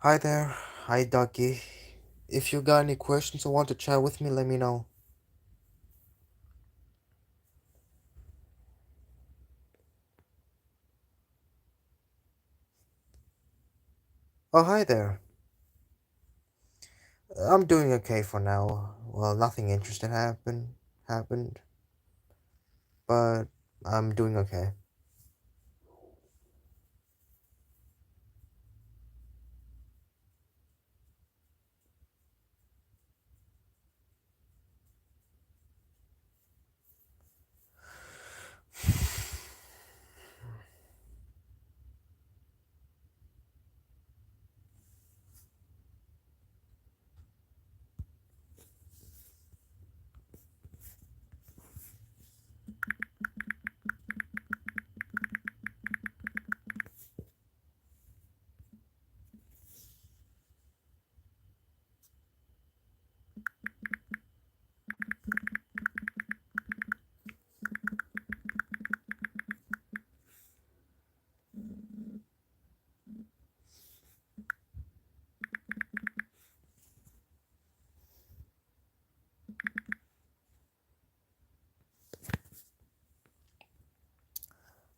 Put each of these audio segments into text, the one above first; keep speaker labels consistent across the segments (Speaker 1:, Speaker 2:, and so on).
Speaker 1: Hi there. Hi, Ducky. If you got any questions or want to chat with me, let me know. Oh, hi there. I'm doing okay for now. Well, nothing interesting happened, but I'm doing okay.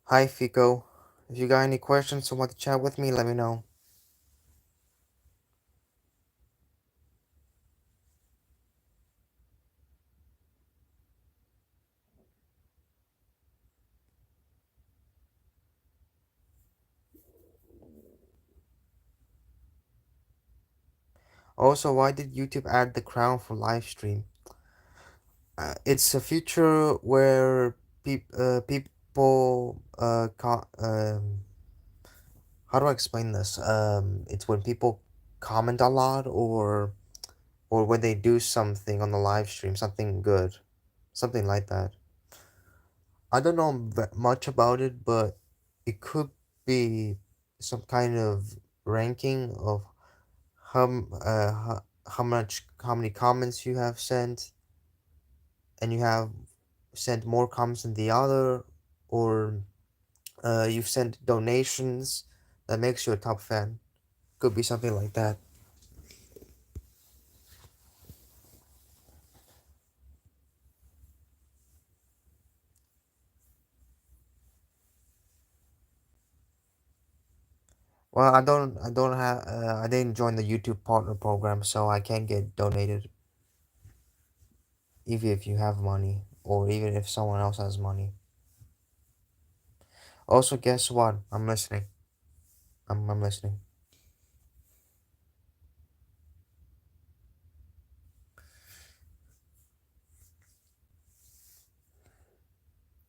Speaker 1: Hi, Fico. If you got any questions or want to chat with me, let me know. Also, why did YouTube add the crown for live stream? It's a feature where people how do I explain this? It's when people comment a lot or when they do something on the live stream, something good, something like that. I don't know much about it, but it could be some kind of ranking of how many comments you have sent, and you have sent more comments than the other, or you've sent donations that makes you a top fan. Could be something like that. Well, I didn't join the YouTube partner program, so I can't get donated, even if you have money, or even if someone else has money. Also, guess what? I'm listening. I'm listening.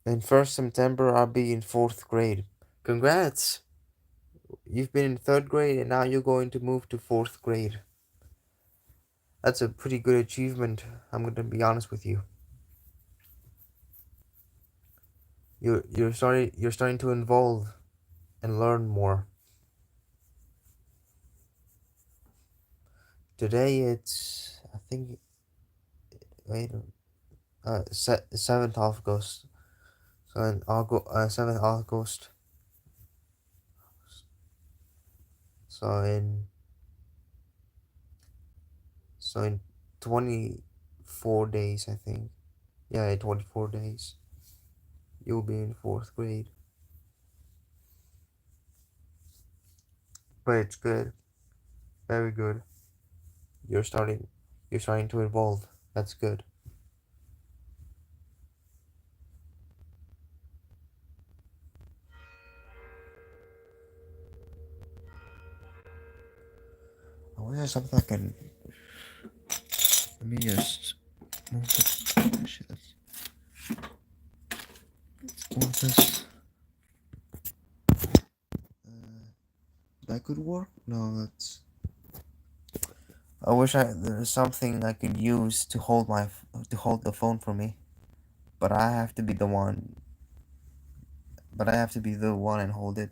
Speaker 1: In first September, I'll be in fourth grade. Congrats! You've been in third grade, and now you're going to move to fourth grade. That's a pretty good achievement. I'm gonna be honest with you. You're starting to evolve and learn more. Today it's I think wait 7th August. So in August 7th August. So in 24 days, I think. Yeah, 24 days. You'll be in fourth grade. But it's good, very good. You're starting you're starting to evolve. That's good. I wish there's something I can. Let me just move the shit. Move this. That could work. No, that's. I wish there's something I could use to hold the phone for me, but I have to be the one. But I have to be the one and hold it.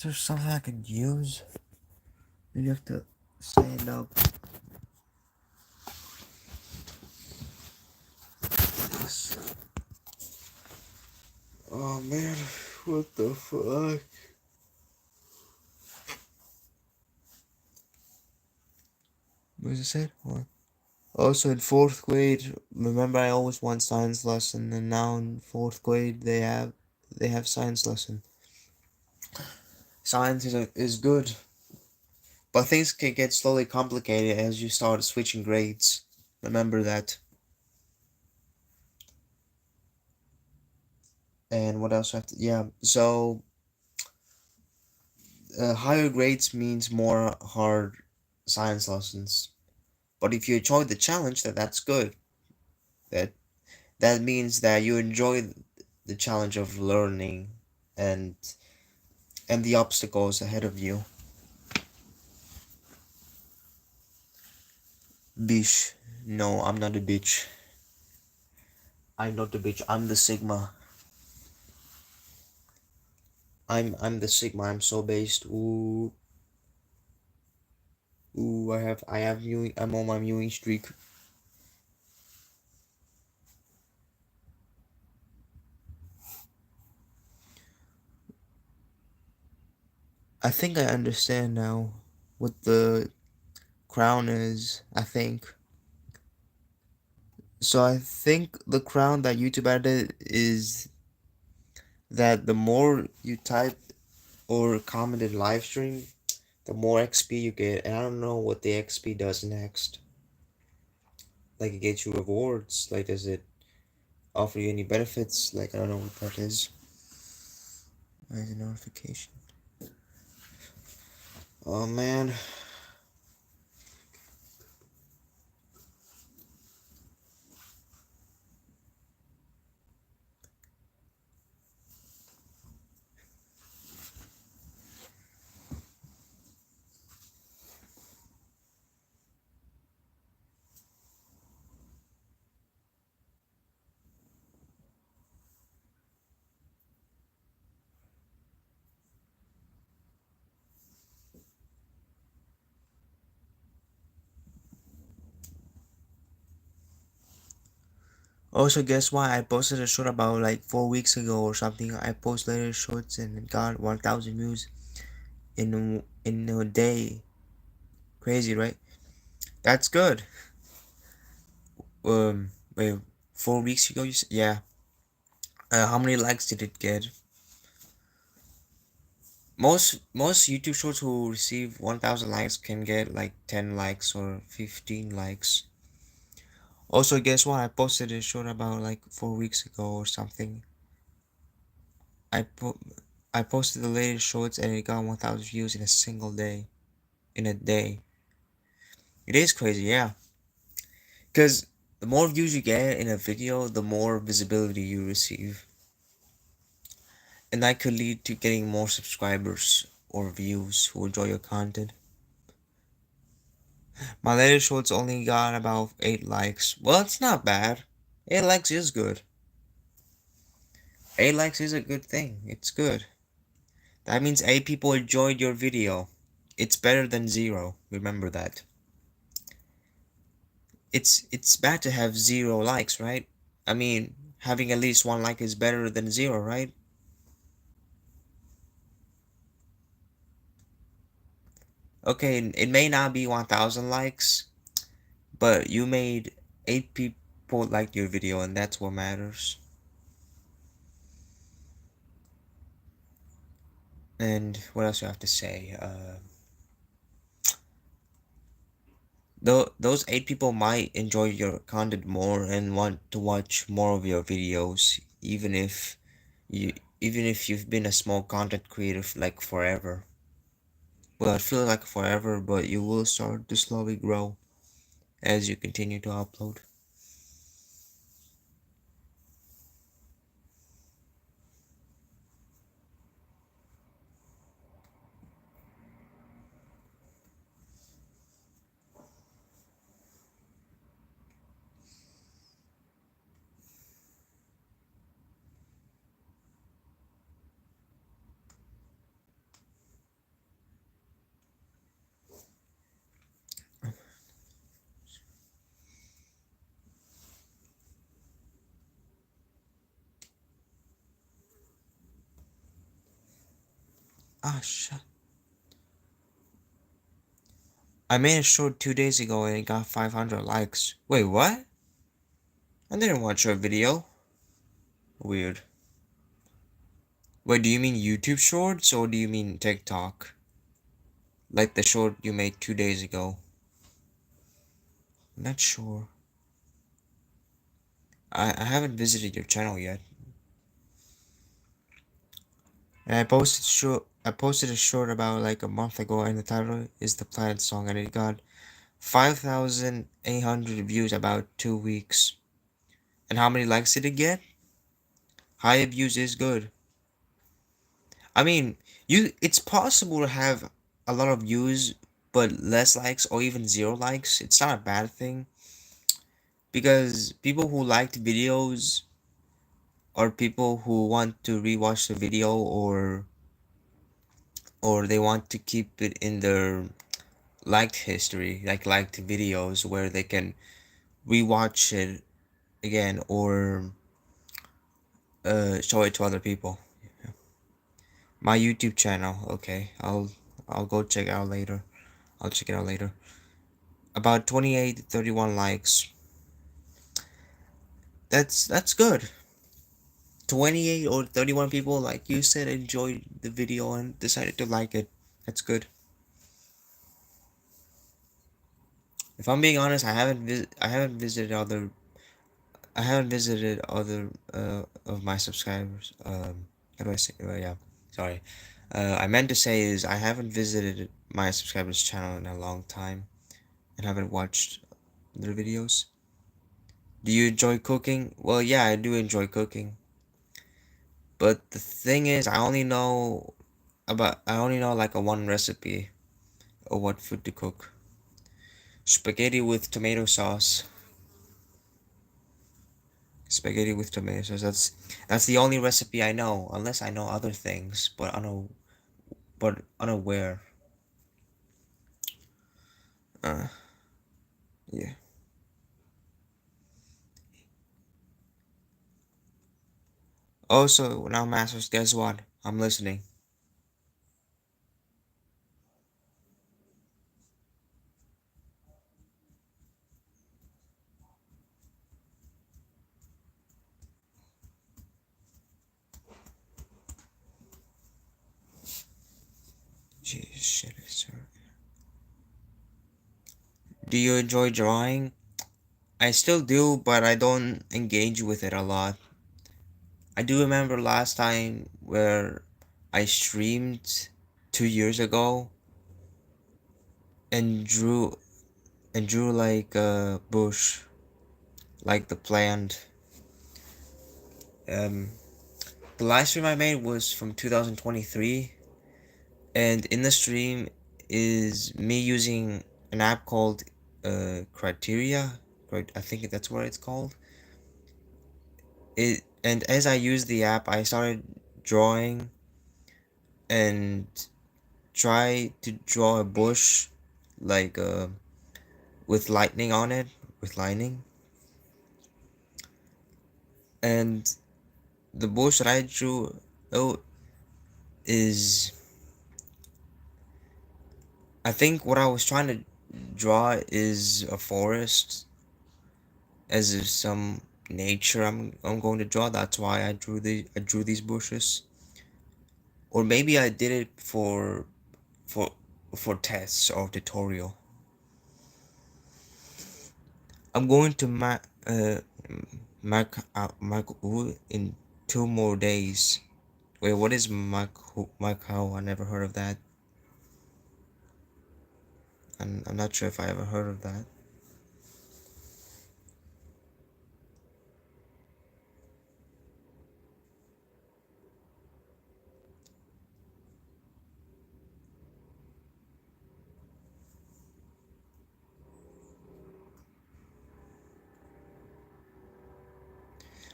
Speaker 1: Is there something I could use? Maybe you have to stand up. This. Oh man, what the fuck? What does it say? What? Also in fourth grade, remember I always want science lesson, and now in fourth grade they have science lesson. Science is good, but things can get slowly complicated as you start switching grades. Remember that. And what else I have to? Yeah. So higher grades means more hard science lessons. But if you enjoy the challenge, that's good. That that means that you enjoy the challenge of learning and and the obstacles ahead of you. Bish. No, I'm not a bitch. I'm not the bitch. I'm the Sigma. I'm the Sigma. I'm so based. Ooh, ooh. I have viewing. I'm on my viewing streak. I think I understand now what the crown is. I think. So I think the crown that YouTube added is that the more you type or comment in live stream, the more XP you get. And I don't know what the XP does next. Like it gets you rewards. Like does it offer you any benefits? Like I don't know what that is. Why is a notification? Oh man. Also, guess why I posted a short about like 4 weeks ago or something. I posted shorts and it got 1,000 views in a day. Crazy, right? That's good. Wait, 4 weeks ago, yeah. How many likes did it get? Most YouTube shorts who receive 1,000 likes can get like 10 likes or 15 likes. Also, guess what? I posted a short about like 4 weeks ago or something. I po I posted the latest shorts and it got 1,000 views in a single day. In a day. It is crazy, yeah. Because the more views you get in a video, the more visibility you receive. And that could lead to getting more subscribers or views who enjoy your content. My latest shorts only got about 8 likes. Well, it's not bad. 8 likes is good. 8 likes is a good thing. It's good. That means 8 people enjoyed your video. It's better than 0. Remember that. It's bad to have 0 likes, right? I mean, having at least 1 like is better than 0, right? Okay, it may not be 1,000 likes, but you made 8 people like your video, and that's what matters. And what else do I have to say? Those 8 people might enjoy your content more and want to watch more of your videos, you even if you've been a small content creator like forever. Well, it feels like forever, but you will start to slowly grow as you continue to upload.
Speaker 2: Ah, shit. I made a short 2 days ago and it got 500 likes. Wait, what? I didn't watch your video. Weird. Wait, do you mean YouTube Shorts or do you mean TikTok? Like the short you made 2 days ago? I'm not sure. I haven't visited your channel yet. And I posted a short about like a month ago and the title is The Planet Song and it got 5,800 views about 2 weeks. And how many likes did it get? High views is good. I mean, it's possible to have a lot of views but less likes or even zero likes. It's not a bad thing because people who liked videos or people who want to rewatch the video or they want to keep it in their liked history, like liked videos where they can rewatch it again or show it to other people. My YouTube channel, okay, I'll go check it out later. I'll check it out later. About 28 to 31 likes. That's good. 28 or 31 people, like you said, enjoyed the video and decided to like it. That's good. If I'm being honest, I haven't visited other of my subscribers. How do I say? Yeah, sorry. I meant to say is I haven't visited my subscribers' channel in a long time and haven't watched their videos. Do you enjoy cooking? Well, yeah, I do enjoy cooking. But the thing is, I only know like a one recipe of what food to cook. Spaghetti with tomato sauce. Spaghetti with tomato sauce. That's the only recipe I know, unless I know other things, but unaware. Uh, yeah. Also, now masters, guess what? I'm listening. Jeez, shit, sir. Do you enjoy drawing? I still do, but I don't engage with it a lot. I do remember last time where I streamed 2 years ago and drew like a bush, like the plant. Um, the last stream I made was from 2023, and in the stream is me using an app called Criteria. Right, I think that's what it's called. It and as I used the app, I started drawing and try to draw a bush like with lightning on it, with lightning. And the bush that I drew oh, is I think what I was trying to draw is a forest as if some nature I'm going to draw. That's why I drew these bushes. Or maybe I did it for for tests or tutorial. I'm going to Macau in 2 more days. Wait, what is Macau? I never heard of that. And I'm not sure if I ever heard of that.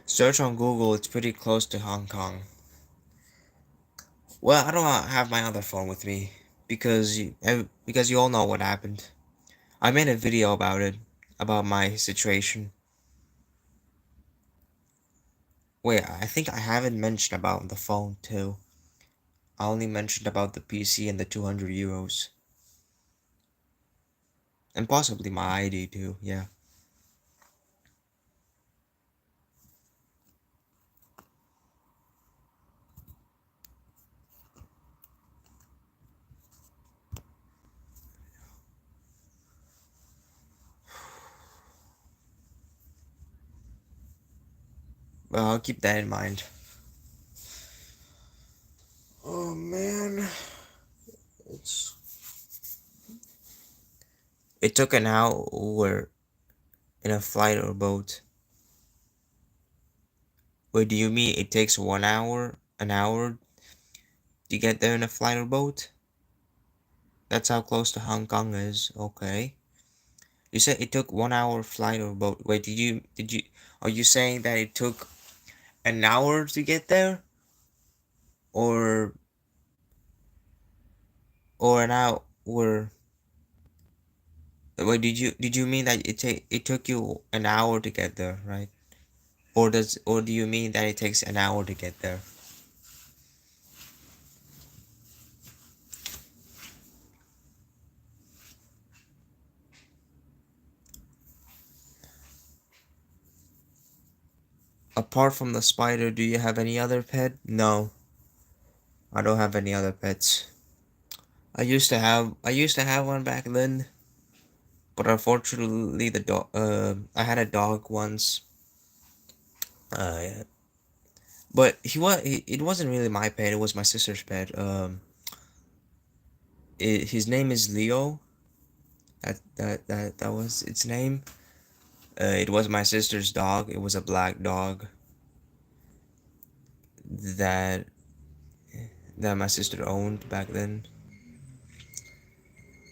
Speaker 2: Search on Google, it's pretty close to Hong Kong. Well, I don't have my other phone with me because you all know what happened. I made a video about it, about my situation. Wait, I think I haven't mentioned about the phone too. I only mentioned about the PC and the 200 euros. And possibly my ID too, yeah. Well, I'll keep that in mind. Oh man, it's. It took an hour in a flight or boat. Wait, do you mean it takes 1 hour, an hour to get there in a flight or boat? That's how close to Hong Kong is. Okay. You said it took 1 hour flight or boat. Wait, are you saying that it took an hour to get there? Or, or an hour? Wait, did you mean that it took you an hour to get there, right? Or do you mean that it takes an hour to get there? Apart from the spider, do you have any other pet? No, I don't have any other pets. I used to have one back then, but unfortunately the dog I had a dog once. Yeah. But it wasn't really my pet, it was my sister's pet. His name is Leo. That was its name. It was my sister's dog. It was a black dog that that my sister owned back then.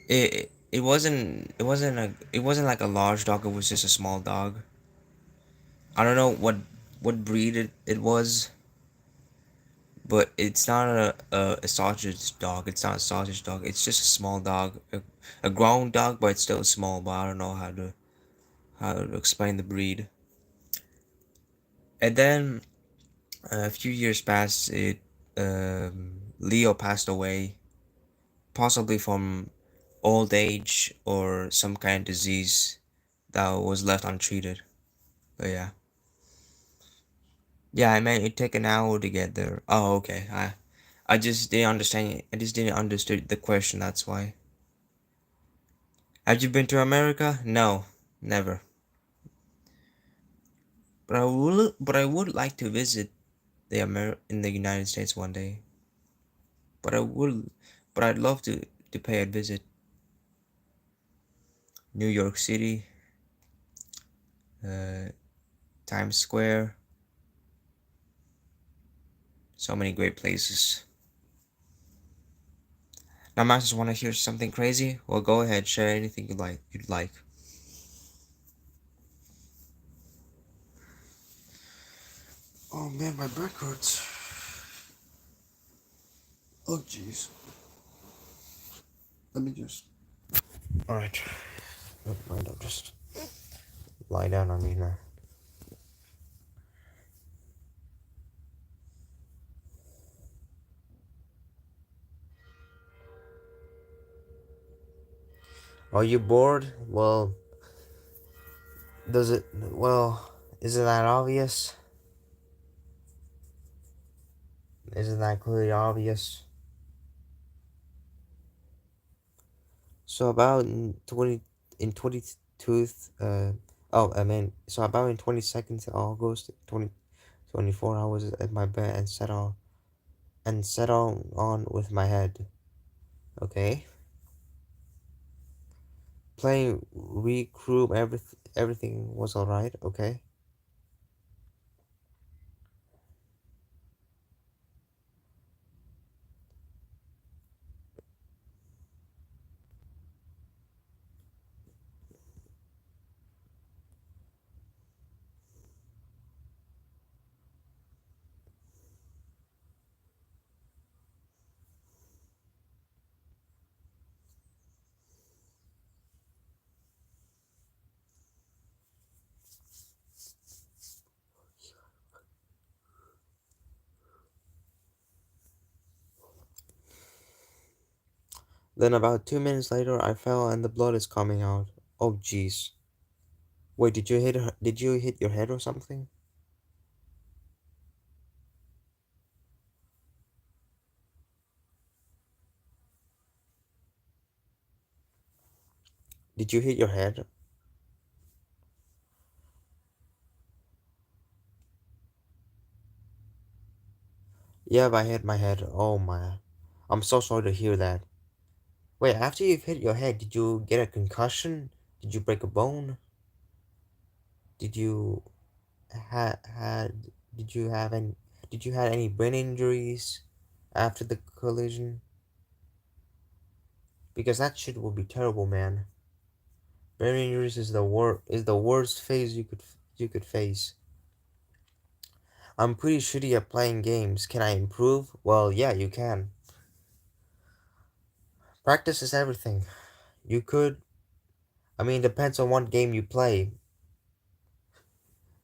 Speaker 2: It wasn't like a large dog. It was just a small dog. I don't know what breed it was, but it's not a sausage dog. It's not a sausage dog. It's just a small dog, a grown dog, but it's still small. But I don't know how to explain the breed. And then a few years passed. Leo passed away, possibly from old age or some kind of disease that was left untreated. But yeah. Yeah, I meant it took an hour to get there. Oh, okay. I just didn't understand. I just didn't understood the question. That's why. Have you been to America? No, never. But I would like to visit in the United States one day. But I would, but I'd love to pay a visit. New York City, uh, Times Square. So many great places. Now, Masters, want to hear something crazy? Well, go ahead. Share anything you like. You'd like. Oh man, my back hurts. Oh jeez. Let me just. All right. Never mind. I'll just lie down on me now. Are you bored? Well, does it? Well, isn't that obvious? Isn't that clearly obvious? So about in 22 I mean, so about in 22nd August 24 I was at my bed and settled on with my head. Okay, playing recruit everything was all right. Okay.
Speaker 1: Then about 2 minutes later, I fell and the blood is coming out. Oh, jeez. Wait, did you hit your head or something? Did you hit your head? Yeah, I hit my head. Oh my. I'm so sorry to hear that. Wait, after you've hit your head, did you get a concussion? Did you break a bone? Did you had did you have any did you had any brain injuries after the collision? Because that shit will be terrible, man. Brain injuries is the worst phase you could face. I'm pretty shitty at playing games. Can I improve? Well, yeah, you can. Practice is everything. You could, I mean, depends on what game you play.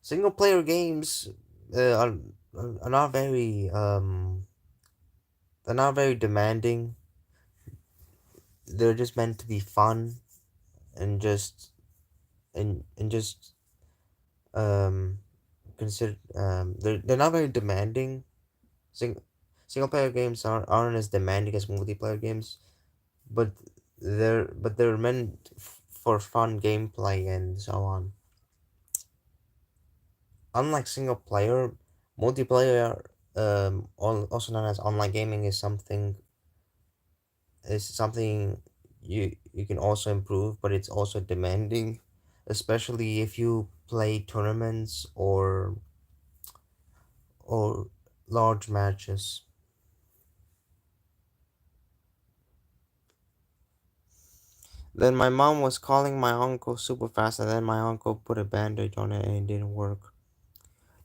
Speaker 1: Single player games are not very they're not very demanding. They're just meant to be fun and just um consider they're not very demanding. Sing, Single player games aren't as demanding as multiplayer games, but they're meant for fun gameplay and so on. Unlike single player, multiplayer, also known as online gaming, is something you can also improve, but it's also demanding, especially if you play tournaments or large matches. Then my mom was calling my uncle super fast, and then my uncle put a bandage on it, and it didn't work.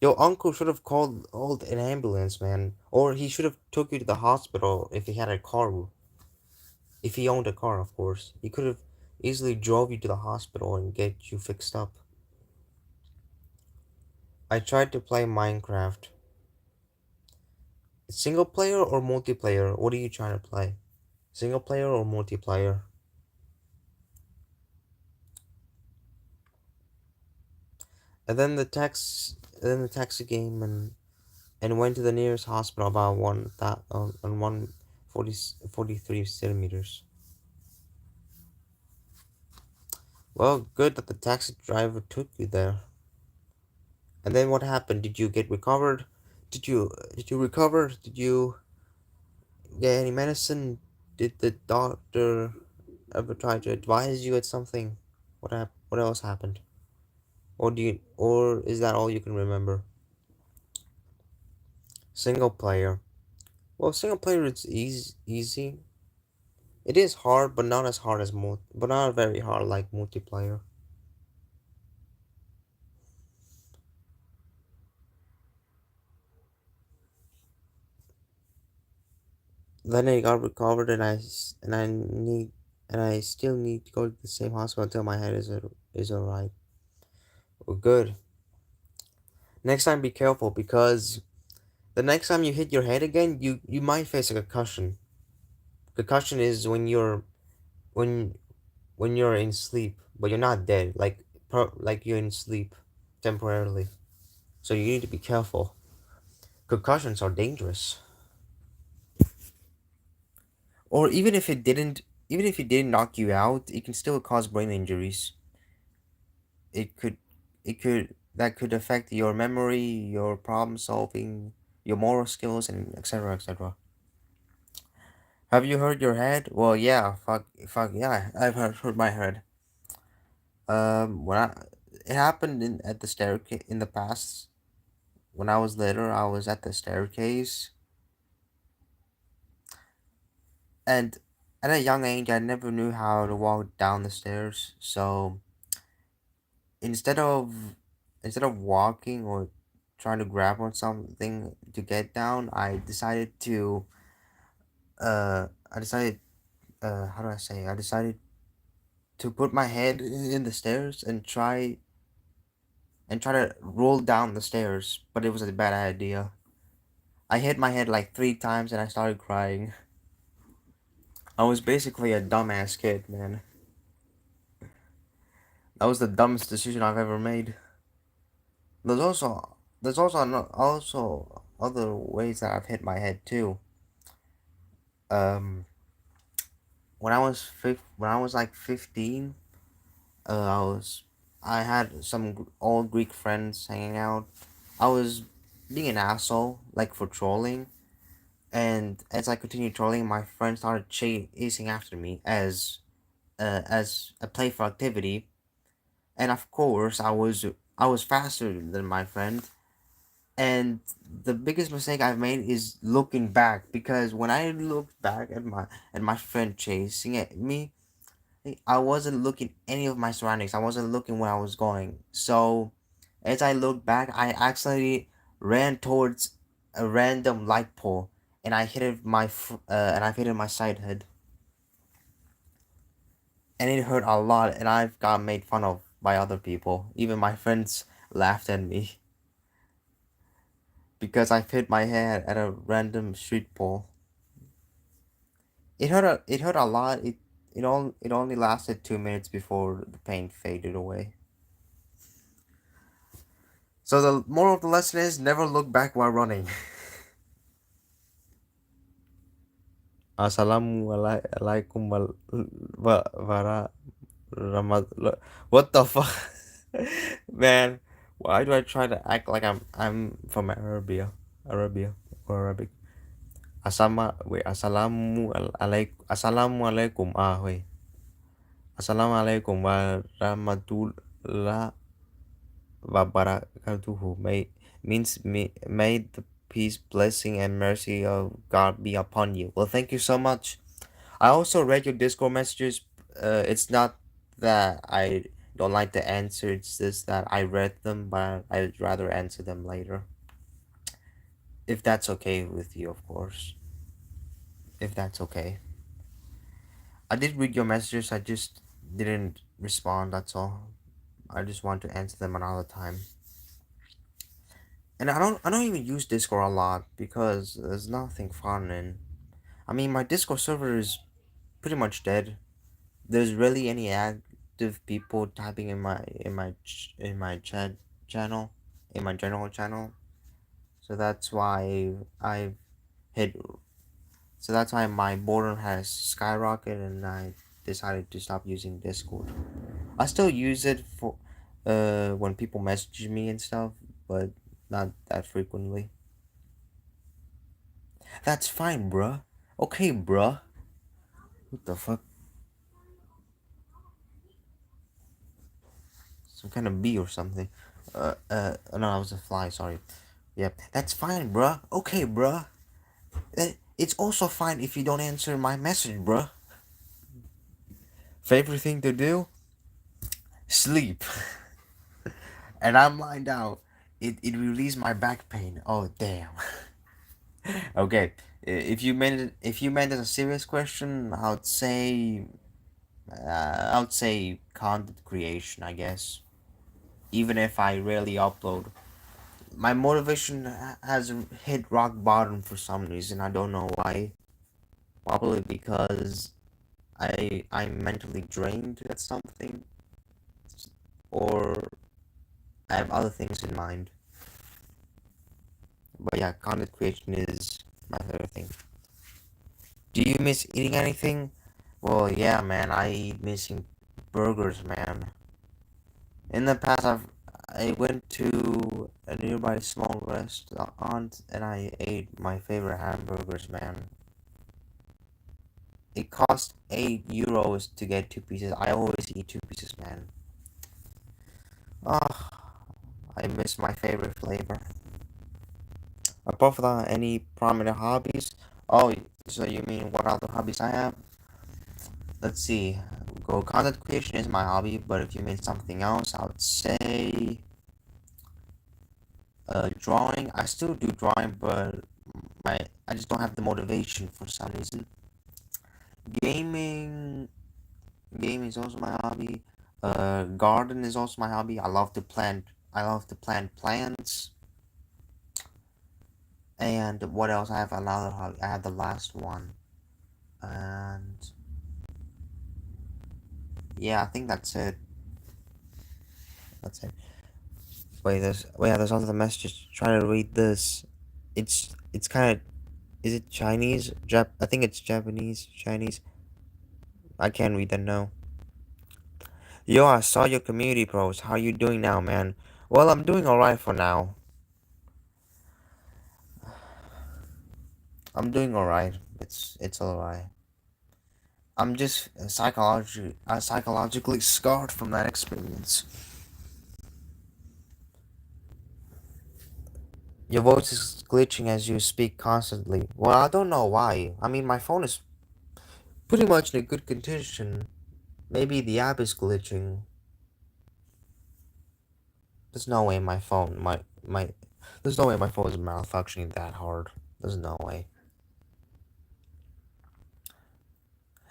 Speaker 1: Your uncle should have called an ambulance, man, or he should have took you to the hospital if he had a car. If he owned a car, of course, he could have easily drove you to the hospital and get you fixed up. I tried to play Minecraft. Single player or multiplayer? What are you trying to play? Single player or multiplayer? Then the taxi came and went to the nearest hospital about on 143 centimeters. Well, good that the taxi driver took you there. And then what happened? Did you get recovered? Did you recover? Did you get any medicine? Did the doctor ever try to advise you at something? What else happened? Or is that all you can remember? Single player. Well, single player is easy. It is hard, but not as hard as but not very hard like multiplayer. Then I got recovered, and I still need to go to the same hospital until my head is alright. Well, good. Next time, be careful because the next time you hit your head again, you might face a concussion. Concussion is when when you're in sleep, but you're not dead. Like you're in sleep temporarily. So you need to be careful. Concussions are dangerous. Or even if it didn't knock you out, it can still cause brain injuries. It could it could that could affect your memory, your problem solving, your moral skills, and etc. etc. Have you hurt your head? Well, yeah, fuck, yeah, I've hurt my head. When it happened at the staircase in the past. When I was little, I was at the staircase, and at a young age, I never knew how to walk down the stairs. So instead of instead of walking or trying to grab on something to get down, I decided how do I say? I decided to put my head in the stairs and try to roll down the stairs, but it was a bad idea. I hit my head like 3 times and I started crying. I was basically a dumbass kid, man. That was the dumbest decision I've ever made. There's also other ways that I've hit my head too. Um, when I was like 15, I was I had some old Greek friends hanging out. I was being an asshole, like for trolling, and as I continued trolling, my friends started chasing after me as a playful activity, and of course I was faster than my friend. And the biggest mistake I've made is looking back, because when I looked back at my friend chasing at me, I wasn't looking any of my surroundings. I wasn't looking where I was going. So as I looked back, I accidentally ran towards a random light pole, and I hit my side head, and it hurt a lot. And I've got made fun of by other people. Even my friends laughed at me because I hit my head at a random street pole. It hurt a lot. It only lasted 2 minutes before the pain faded away. So the moral of the lesson is never look back while running. Assalamualaikum wara rahmat. What the fuck, man? Why do I try to act like I'm from Arabia or Arabic? Assalamualaikum. Wait. Assalamualaikum warahmatullah wabarakatuh. May the peace, blessing, and mercy of God be upon you. Well, thank you so much. I also read your Discord messages. It's not that I don't like the answer. It's just that I read them, but I'd rather answer them later. If that's okay with you, of course. If that's okay. I did read your messages. I just didn't respond. That's all. I just want to answer them another time. And I don't even use Discord a lot because there's nothing fun, and I mean my Discord server is pretty much dead. There's really any active people typing in my chat channel, in my general channel. So that's why I've hit so that's why my boredom has skyrocketed, and I decided to stop using Discord. I still use it for when people message me and stuff, but not that frequently. That's fine, bruh. Okay, bruh. What the fuck? Some kind of bee or something. No, that was a fly, sorry. Yep, that's fine, bruh. Okay, bruh. It's also fine if you don't answer my message, bruh. Favorite thing to do? Sleep. And I'm lying down. It released my back pain. Oh, damn. Okay, if you meant it as a serious question, I would say content creation, I guess. Even if I rarely upload, my motivation has hit rock bottom for some reason. I don't know why. Probably because I'm mentally drained at something, or I have other things in mind. But yeah, content creation is my favorite thing. Do you miss eating anything? Well, yeah, man. I eat missing burgers, man. In the past, I went to a nearby small restaurant and I ate my favorite hamburgers, man. It cost €8 to get 2 pieces. I always eat 2 pieces, man. Oh, I miss my favorite flavor. Apart from that, any prominent hobbies? Oh, so you mean what other hobbies I have? Let's see. Go content creation is my hobby, but if you mean something else, I would say drawing. I still do drawing, but I just don't have the motivation for some reason. Gaming, gaming is also my hobby. Garden is also my hobby. I love to plant. I love to plant plants. And what else? I have another hobby. I have the last one. And yeah, I think that's it. That's it. There's another message. Try to read this. It's kind of, is it Chinese? I think it's Japanese, Chinese. I can't read that now. Yo, I saw your community post. How you doing now, man? Well, I'm doing alright for now. I'm doing alright. It's alright. I'm just psychologically scarred from that experience. Your voice is glitching as you speak constantly. Well, I don't know why. I mean, my phone is pretty much in a good condition. Maybe the app is glitching. There's no way my phone, my, there's no way my phone is malfunctioning that hard. There's no way.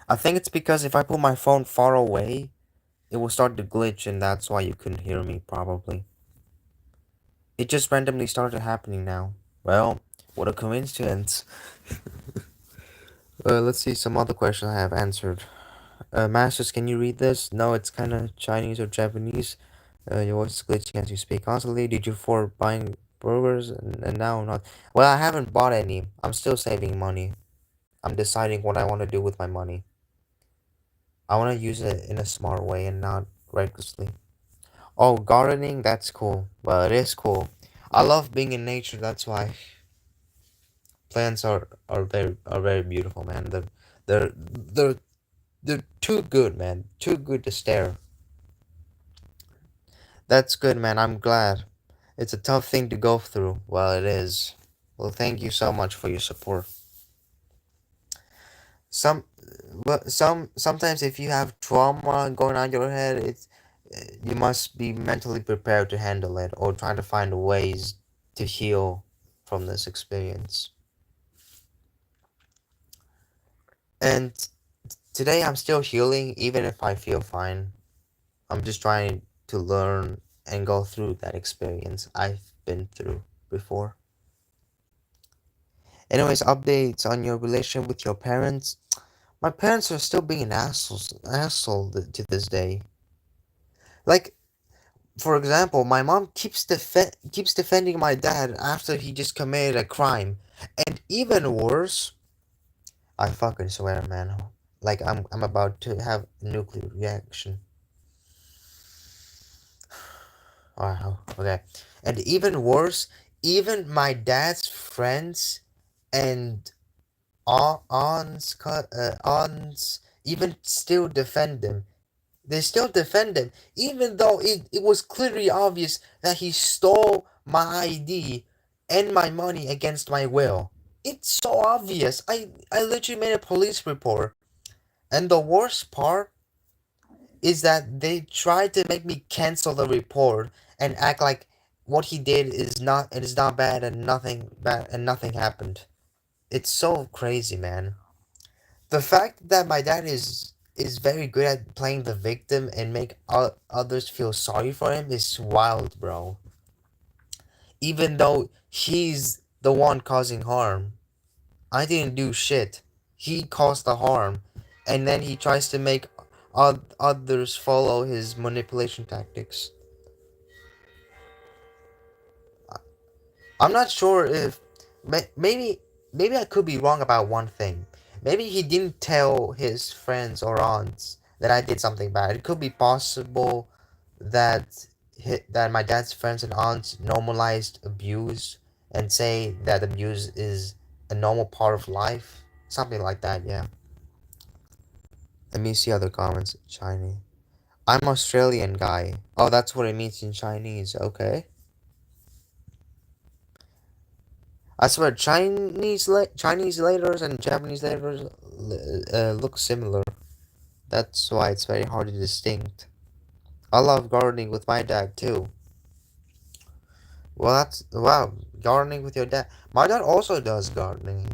Speaker 1: I think it's because if I put my phone far away, it will start to glitch, and that's why you couldn't hear me, probably. It just randomly started happening now. Well, what a coincidence. Let's see some other questions I have answered. Masters, can you read this? No, it's kind of Chinese or Japanese. Your voice is glitching as you speak constantly. Did you for buying burgers and now not? Well, I haven't bought any. I'm still saving money. I'm deciding what I want to do with my money. I want to use it in a smart way and not recklessly. Oh, gardening, that's cool. Well, it is cool. I love being in nature. That's why plants are very beautiful, man. They're they're they're too good, man. Too good to stare. That's good, man. I'm glad. It's a tough thing to go through. Well, it is. Well, thank you so much for your support. Some, sometimes if you have trauma going on in your head, you must be mentally prepared to handle it or try to find ways to heal from this experience. And today I'm still healing, even if I feel fine. I'm just trying to learn and go through that experience I've been through before. Anyways, updates on your relation with your parents. My parents are still being asshole to this day. Like, for example, my mom keeps defending my dad after he just committed a crime, and even worse, I fucking swear, man. Like I'm about to have a nuclear reaction. Wow. Okay. And even worse, even my dad's friends and aunts even still defend him. They still defend him, even though it was clearly obvious that he stole my ID and my money against my will. It's so obvious. I literally made a police report. And the worst part is that they tried to make me cancel the report and act like what he did is not bad and nothing happened. It's so crazy, man. The fact that my dad is very good at playing the victim and make others feel sorry for him is wild, bro. Even though he's the one causing harm. I didn't do shit. He caused the harm, and then he tries to make others follow his manipulation tactics. I'm not sure if maybe I could be wrong about one thing. Maybe he didn't tell his friends or aunts that I did something bad. It could be possible that that my dad's friends and aunts normalized abuse and say that abuse is a normal part of life. Something like that, yeah. Let me see other comments. Chinese. I'm Australian guy. Oh, that's what it means in Chinese. Okay. I swear, Chinese letters and Japanese letters look similar. That's why it's very hard to distinct. I love gardening with my dad too. Well, that's wow, gardening with your dad. My dad also does gardening.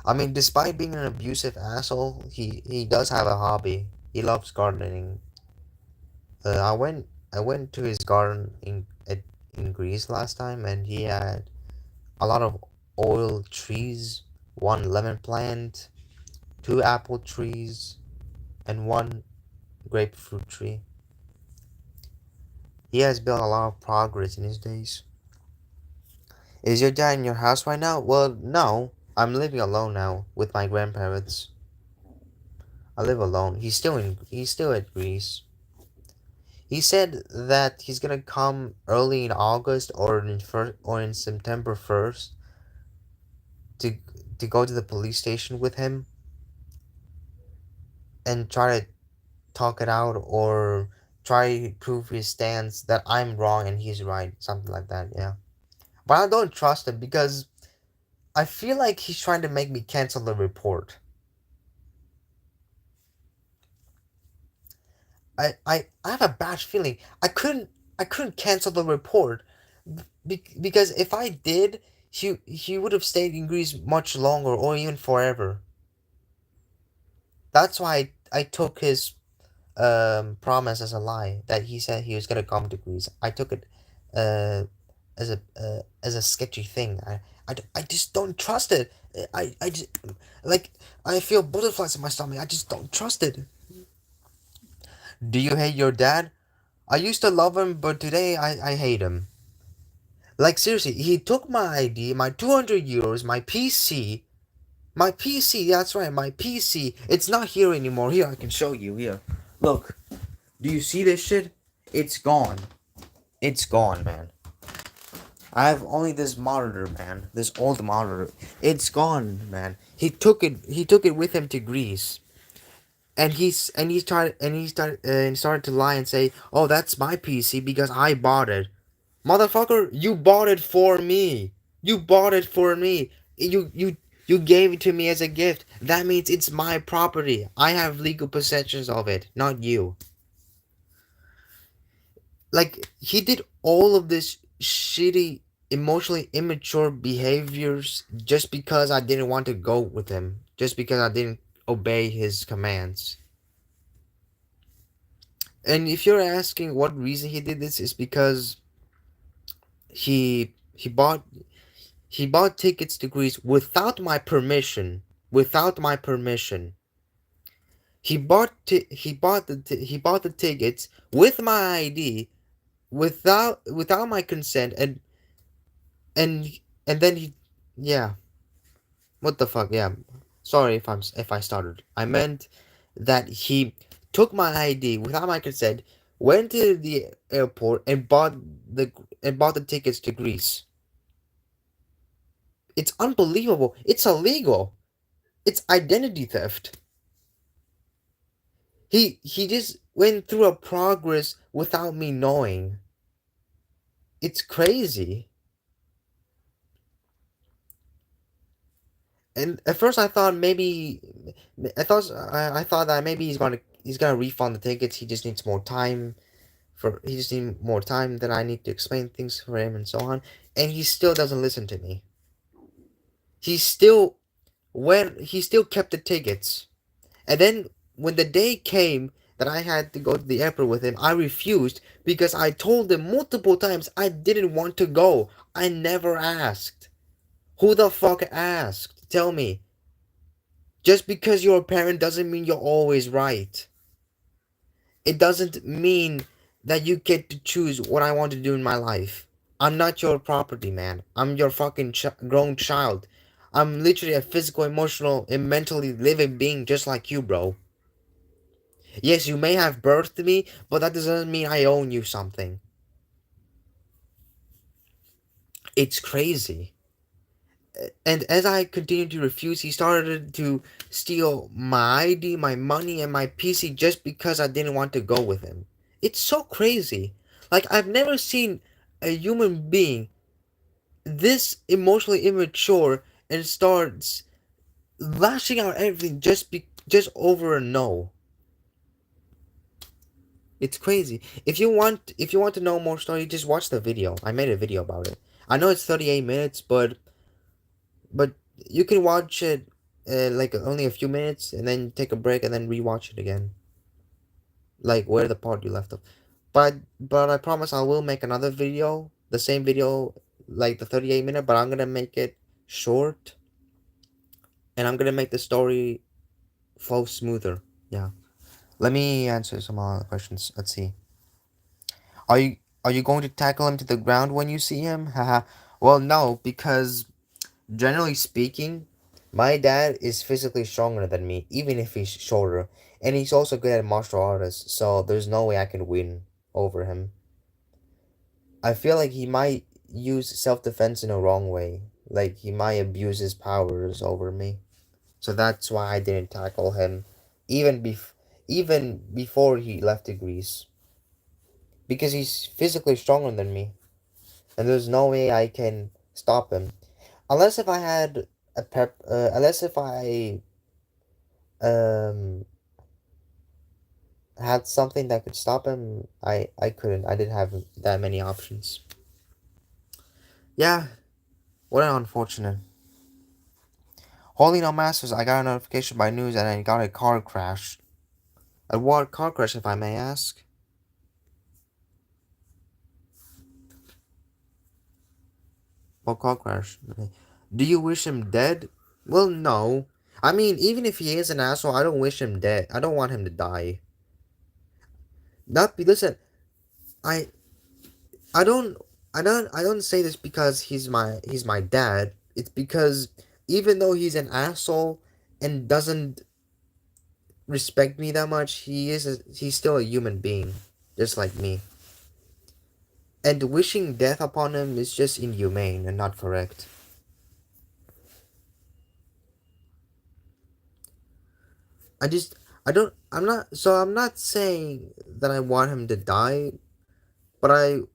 Speaker 1: I mean, despite being an abusive asshole, he does have a hobby. He loves gardening. I went to his garden in Greece last time, and he had a lot of oil trees, one lemon plant, two apple trees, and one grapefruit tree. He has built a lot of progress in his days. Is your dad in your house right now? Well, no. I'm living alone now with my grandparents. I live alone. He's still at Greece. He said that he's gonna come early in August or in September 1st to go to the police station with him and try to talk it out or try to prove his stance that I'm wrong and he's right, something like that. Yeah, but I don't trust him because I feel like he's trying to make me cancel the report. I have a bad feeling. I couldn't cancel the report because if I did, he would have stayed in Greece much longer or even forever. That's why I took his promise as a lie that he said he was gonna come to Greece. I took it uh as a sketchy thing. I just don't trust it. I just like I feel butterflies in my stomach. I just don't trust it. Do you hate your dad? I used to love him, but today I hate him. Like seriously, he took my ID, my 200 euros, my PC. That's right, my PC. It's not here anymore. Here I can show you. Here, look. Do you see this shit? It's gone. It's gone, man. I have only this monitor, man. This old monitor. It's gone, man. He took it. He took it with him to Greece, and he started to lie and say, "Oh, that's my PC because I bought it." Motherfucker, you bought it for me. You bought it for me. You gave it to me as a gift. That means it's my property. I have legal possessions of it, not you. Like he did all of this shitty, emotionally immature behaviors just because I didn't want to go with him, just because I didn't obey his commands. And if you're asking what reason he did this, is because he bought tickets to Greece without my permission. Without my permission. He bought the tickets with my ID without my consent, and then he, yeah, what the fuck, yeah, sorry if I started. I meant that he took my ID without my consent, went to the airport and the bought the tickets to Greece. It's unbelievable. It's illegal. It's identity theft. He just went through a progress without me knowing. It's crazy. And at first I thought maybe I thought that maybe he's gonna refund the tickets. He just needs more time he just needs more time that I need to explain things for him and so on. And he still doesn't listen to me. He still he still kept the tickets. And then when the day came that I had to go to the airport with him, I refused because I told him multiple times I didn't want to go. I never asked. Who the fuck asked? Tell me. Just because you're a parent doesn't mean you're always right. It doesn't mean that you get to choose what I want to do in my life. I'm not your property, man. I'm your fucking grown child. I'm literally a physical, emotional, and mentally living being just like you, bro. Yes, you may have birthed me, but that doesn't mean I own you something. It's crazy. And as I continued to refuse, he started to steal my ID, my money, and my PC just because I didn't want to go with him. It's so crazy. Like, I've never seen a human being this emotionally immature and starts lashing out everything just over a no. It's crazy. If you want to know more story, just watch the video. I made a video about it. I know it's 38 minutes, but you can watch it like only a few minutes and then take a break and then rewatch it again. Like where the part you left off. But I promise I will make another video, the same video like the 38-minute, but I'm going to make it short and I'm going to make the story flow smoother. Yeah. Let me answer some questions. Let's see. Are you are you going to tackle him to the ground when you see him? Haha. Well, no, because generally speaking, my dad is physically stronger than me, even if he's shorter, and he's also good at martial arts. So there's no way I can win over him. I feel like he might use self defense in a wrong way. Like he might abuse his powers over me. So that's why I didn't tackle him, even before he left to Greece, because he's physically stronger than me, and there's no way I can stop him, unless if I had unless if I um had something that could stop him. I couldn't. I didn't have that many options. Yeah, what an unfortunate. Holy no masters! I got a notification by news and I got a car crash. A what car crash, if I may ask? What car crash? Okay. Do you wish him dead? Well, no. I mean, even if he is an asshole, I don't wish him dead. I don't want him to die. Not be listen. I I don't I don't say this because he's my dad. It's because even though he's an asshole and doesn't respect me that much, he's still a human being, just like me. And wishing death upon him is just inhumane and not correct. I just I don't I'm not saying that I want him to die, but I'm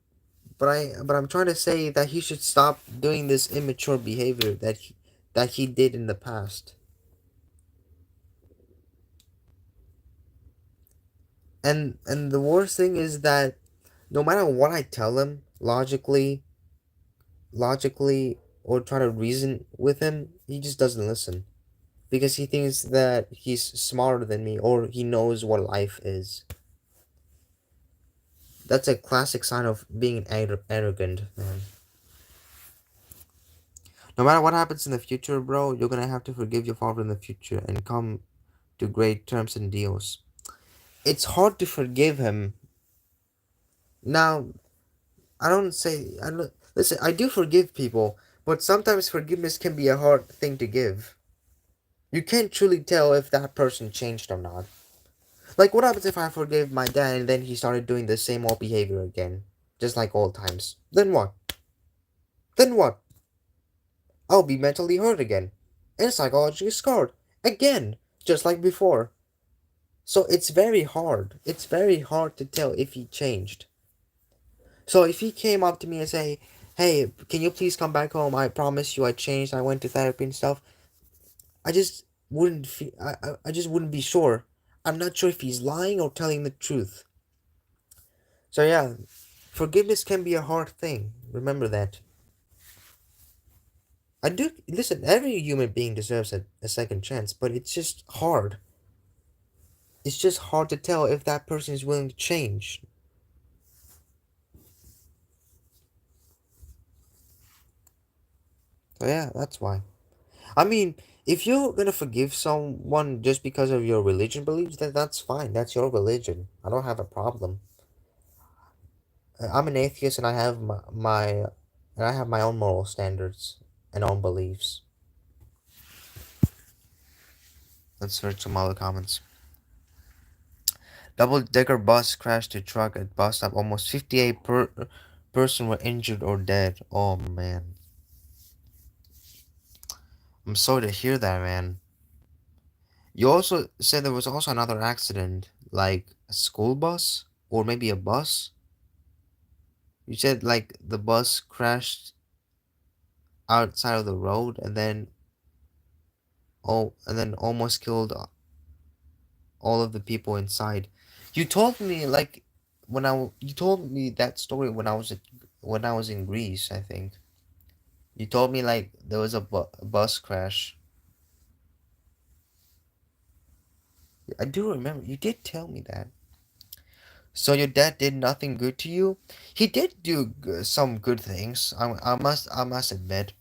Speaker 1: trying to say that he should stop doing this immature behavior that he did in the past. And the worst thing is that no matter what I tell him logically or try to reason with him, he just doesn't listen because he thinks that he's smarter than me or he knows what life is. That's a classic sign of being arrogant, man. No matter what happens in the future, bro, you're gonna have to forgive your father in the future and come to great terms and deals. It's hard to forgive him. Now, I don't listen, I do forgive people, but sometimes forgiveness can be a hard thing to give. You can't truly tell if that person changed or not. Like what happens if I forgave my dad and then he started doing the same old behavior again? Just like old times. Then what? Then what? I'll be mentally hurt again. And psychologically scarred. Again. Just like before. So it's very hard. It's very hard to tell if he changed. So if he came up to me and say, "Hey, can you please come back home? I promise you I changed. I went to therapy and stuff." I just wouldn't feel, I just wouldn't be sure. I'm not sure if he's lying or telling the truth. So yeah, forgiveness can be a hard thing. Remember that. I do listen, every human being deserves a second chance, but it's just hard. It's just hard to tell if that person is willing to change. So yeah, that's why. I mean, if you're gonna forgive someone just because of your religion beliefs, then that's fine. That's your religion. I don't have a problem. I'm an atheist, and I have my own moral standards and own beliefs. Let's search some other comments. Double-decker bus crashed to truck at bus stop. Almost 58 person were injured or dead. Oh man, I'm sorry to hear that, man. You also said there was also another accident, like a school bus or maybe a bus. You said like the bus crashed outside of the road and then almost killed all of the people inside. You told me like you told me that story when I was in Greece, I think. You told me like there was a bus crash. I do remember you did tell me that. So your dad did nothing good to you? He did do some good things. I must admit.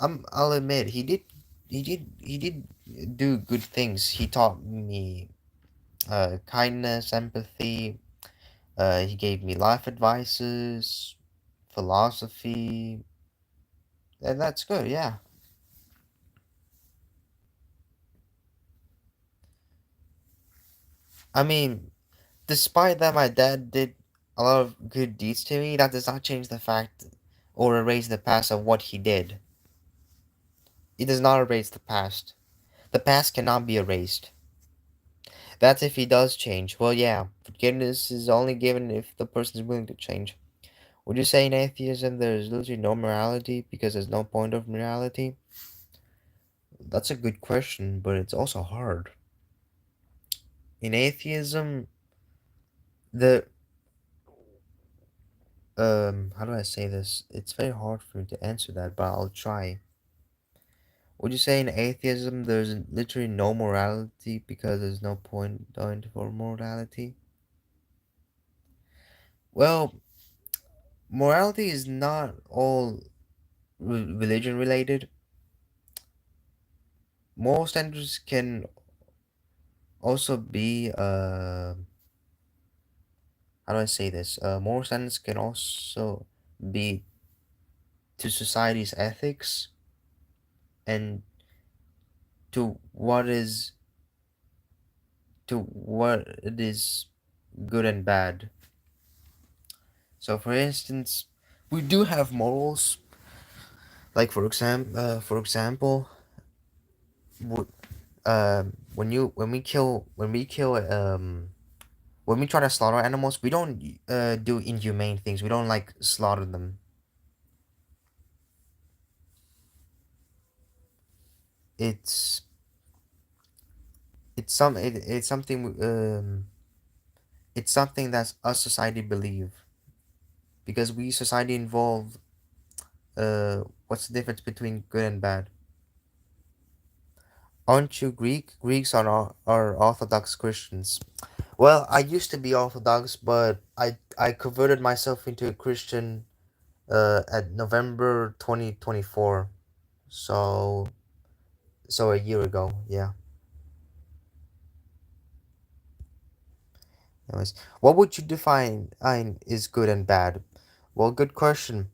Speaker 1: I'll admit he did. he did do good things. He taught me kindness, empathy. He gave me life advices, philosophy, and that's good. Yeah. I mean, despite that, my dad did a lot of good deeds to me. That does not change the fact or erase the past of what he did. It does not erase the past. The past cannot be erased. That's if he does change. Well, yeah, forgiveness is only given if the person is willing to change. Would you say in atheism there's literally no morality because there's no point of morality? That's a good question, but it's also hard. In atheism, the how do I say this? It's very hard for me to answer that, but I'll try. Would you say in atheism there's literally no morality because there's no point for morality? Well, morality is not all religion related. Moral standards can also be how do I say this? Moral standards can also be to society's ethics and to what it is good and bad. So, for instance, we do have morals. Like for example, w- when we try to slaughter animals, we don't do inhumane things. We don't like slaughter them. It's it's something it's something that us society believe because we society involve what's the difference between good and bad? Aren't you Greek? Greeks are Orthodox Christians. Well, I used to be Orthodox, but I converted myself into a Christian at November 2024. So a year ago, yeah. Anyways, what would you define is good and bad? Well, good question.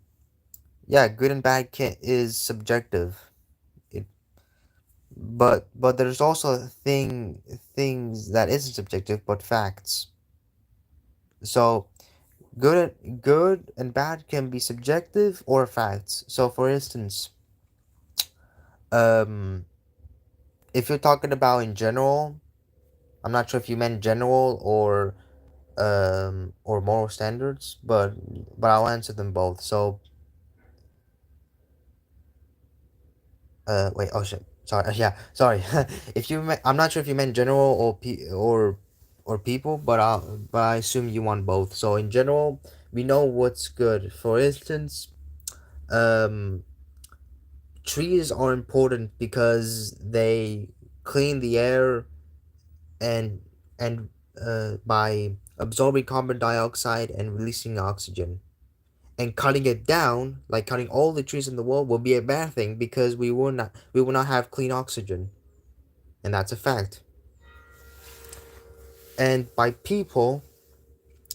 Speaker 1: Yeah, good and bad is subjective. It, but there's also things that isn't subjective but facts. So good and bad can be subjective or facts. So for instance, um, if you're talking about in general, I'm not sure if you meant general or moral standards, but I'll answer them both. So wait, oh shit. Sorry. Yeah, sorry. I'm not sure if you meant general or people, but I assume you want both. So in general, we know what's good. For instance, um, trees are important because they clean the air and by absorbing carbon dioxide and releasing oxygen. And cutting it down, like cutting all the trees in the world, will be a bad thing because we will not have clean oxygen, and that's a fact. And by people,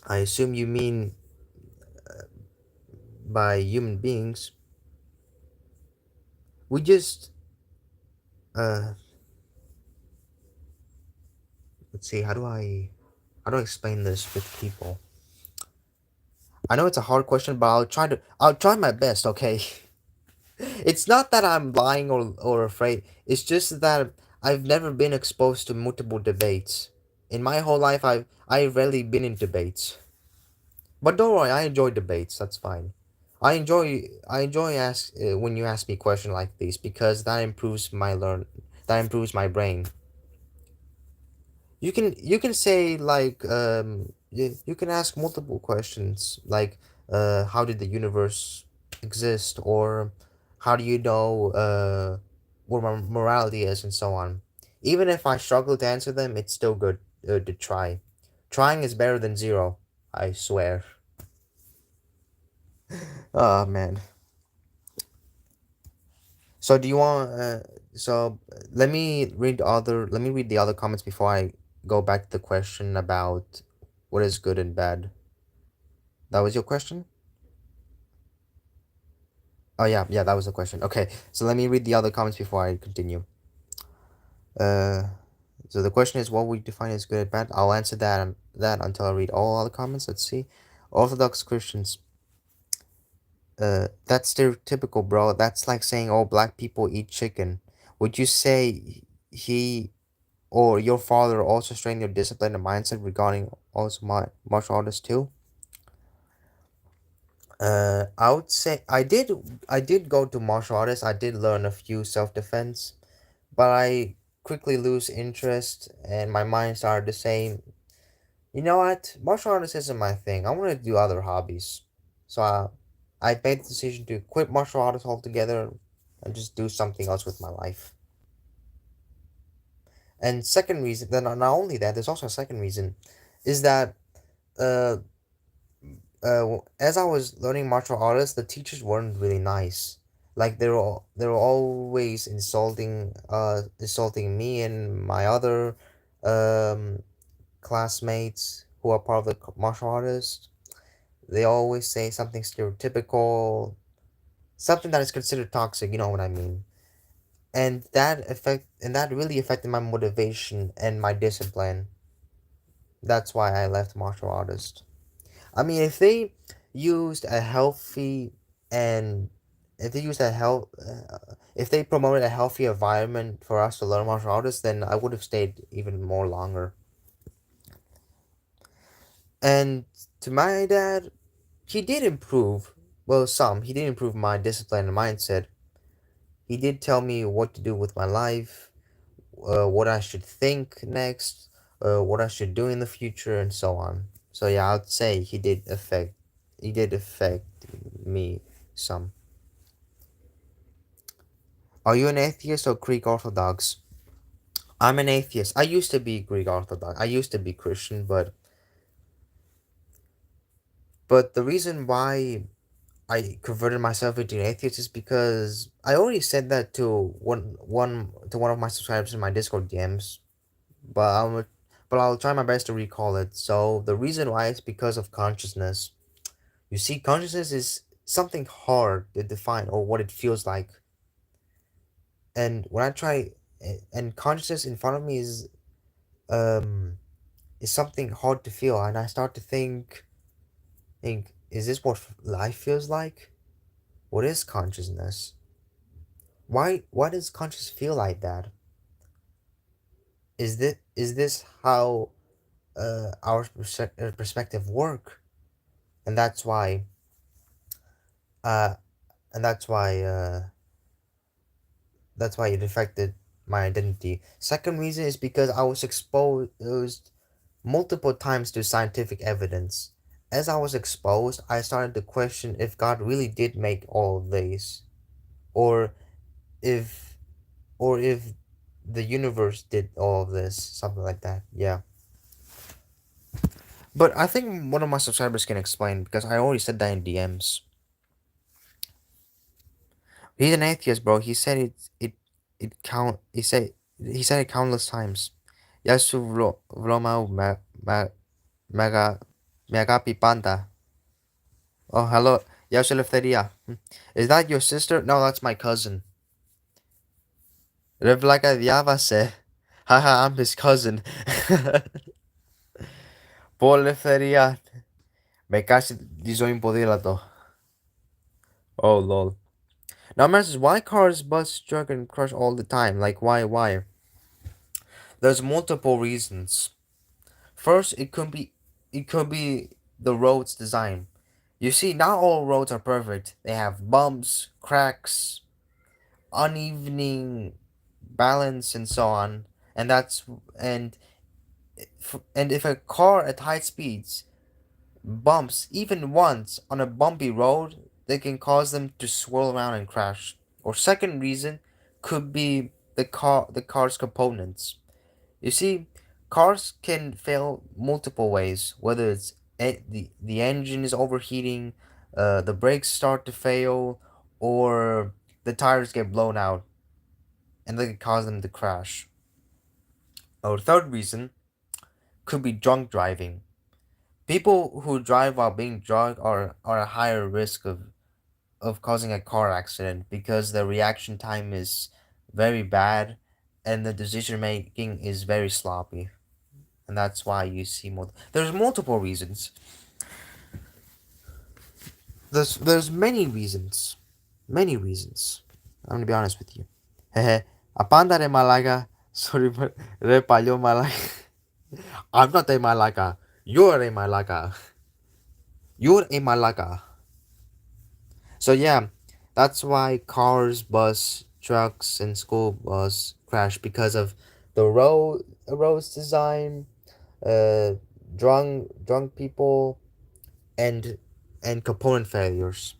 Speaker 1: I assume you mean by human beings. We just uh let's see, how do I explain this with people? I know it's a hard question, but I'll try my best, okay? It's not that I'm lying or afraid. It's just that I've never been exposed to multiple debates. In my whole life, I've rarely been in debates. But don't worry, I enjoy debates. That's fine. I enjoy when you ask me a question like these because that improves my brain. You can say like you can ask multiple questions like how did the universe exist, or how do you know what morality is, and so on. Even if I struggle to answer them, it's still good to try. Trying is better than zero, I swear. Oh man. So do you want? So Let me read the other comments before I go back to the question about what is good and bad. That was your question. Oh yeah, yeah, that was the question. Okay, so let me read the other comments before I continue. Uh, so the question is, what would you define as good and bad? I'll answer that until I read all other comments. Let's see. Orthodox Christians. That's stereotypical, bro. That's like saying all black people eat chicken. Would you say he or your father also strained your discipline and mindset regarding also my martial artists too? I would say I did go to martial artists. I did learn a few self defense, but I quickly lose interest and my mind started to say, you know what, martial arts isn't my thing. I want to do other hobbies. So I made the decision to quit martial arts altogether and just do something else with my life. And second reason, then not only that, there's also a second reason, is that uh, as I was learning martial arts, the teachers weren't really nice. Like they were always insulting me and my other um classmates who are part of the martial artists. They always say something stereotypical, something that is considered toxic. You know what I mean? And that really affected my motivation and my discipline. That's why I left martial artist. I mean, used a healthy and if they used a health, if they promoted a healthy environment for us to learn martial arts, then I would have stayed even more longer. And to my dad, he did improve. Well, some. He did improve my discipline and mindset. He did tell me what to do with my life, what I should think next, what I should do in the future, and so on. So yeah, I'd say he did affect me some. Are you an atheist or Greek Orthodox? I'm an atheist. I used to be Greek Orthodox. I used to be Christian, but the reason why I converted myself into an atheist is because I already said that to one of my subscribers in my Discord DMs, but I'll try my best to recall it. So the reason why is because of consciousness. You see, consciousness is something hard to define or what it feels like. And when I try and consciousness in front of me um is something hard to feel, and I start to think, is this what life feels like? What is consciousness? Why does conscious feel like that? Is this how our perspective work? And uh and that's why it affected my identity. Second reason is because I was exposed multiple times to scientific evidence. As I was exposed, I started to question if God really did make all of these, or if if the universe did all of this, something like that. Yeah. But I think one of my subscribers can explain because I already said that in DMs. He's an atheist, bro. He said it count. He said it countless times. Yasu vroma mega pipanta. Oh hello, Yasu Lefteria. Is that your sister? No, that's my cousin. Revlaka Diavase. Haha, I'm his cousin. Por Lefteria. Me casi dizo impodilato. Oh lol. Now, man, why cars bust, truck, and crush all the time? Like, why? There's multiple reasons. First, it could be the road's design. You see, not all roads are perfect. They have bumps, cracks, unevening balance, and so on. And that's and and if a car at high speeds bumps even once on a bumpy road, they can cause them to swirl around and crash. Or second reason could be the car's components. You see, cars can fail multiple ways, whether it's the engine is overheating, the brakes start to fail, or the tires get blown out and that could cause them to crash. Our third reason could be drunk driving. People who drive while being drunk are at higher risk of causing a car accident because the reaction time is very bad and the decision making is very sloppy. And that's why you see more. There's multiple reasons. There's many reasons. Many reasons. I'm gonna be honest with you. Hehe. Apanda de Malaga. Sorry, but Repalyo Malaga. I'm not a Malaga. You're a Malaga. You're a Malaga. So yeah, that's why cars, bus, trucks, and school bus crash because of the roads design, uh, drunk people, and component failures.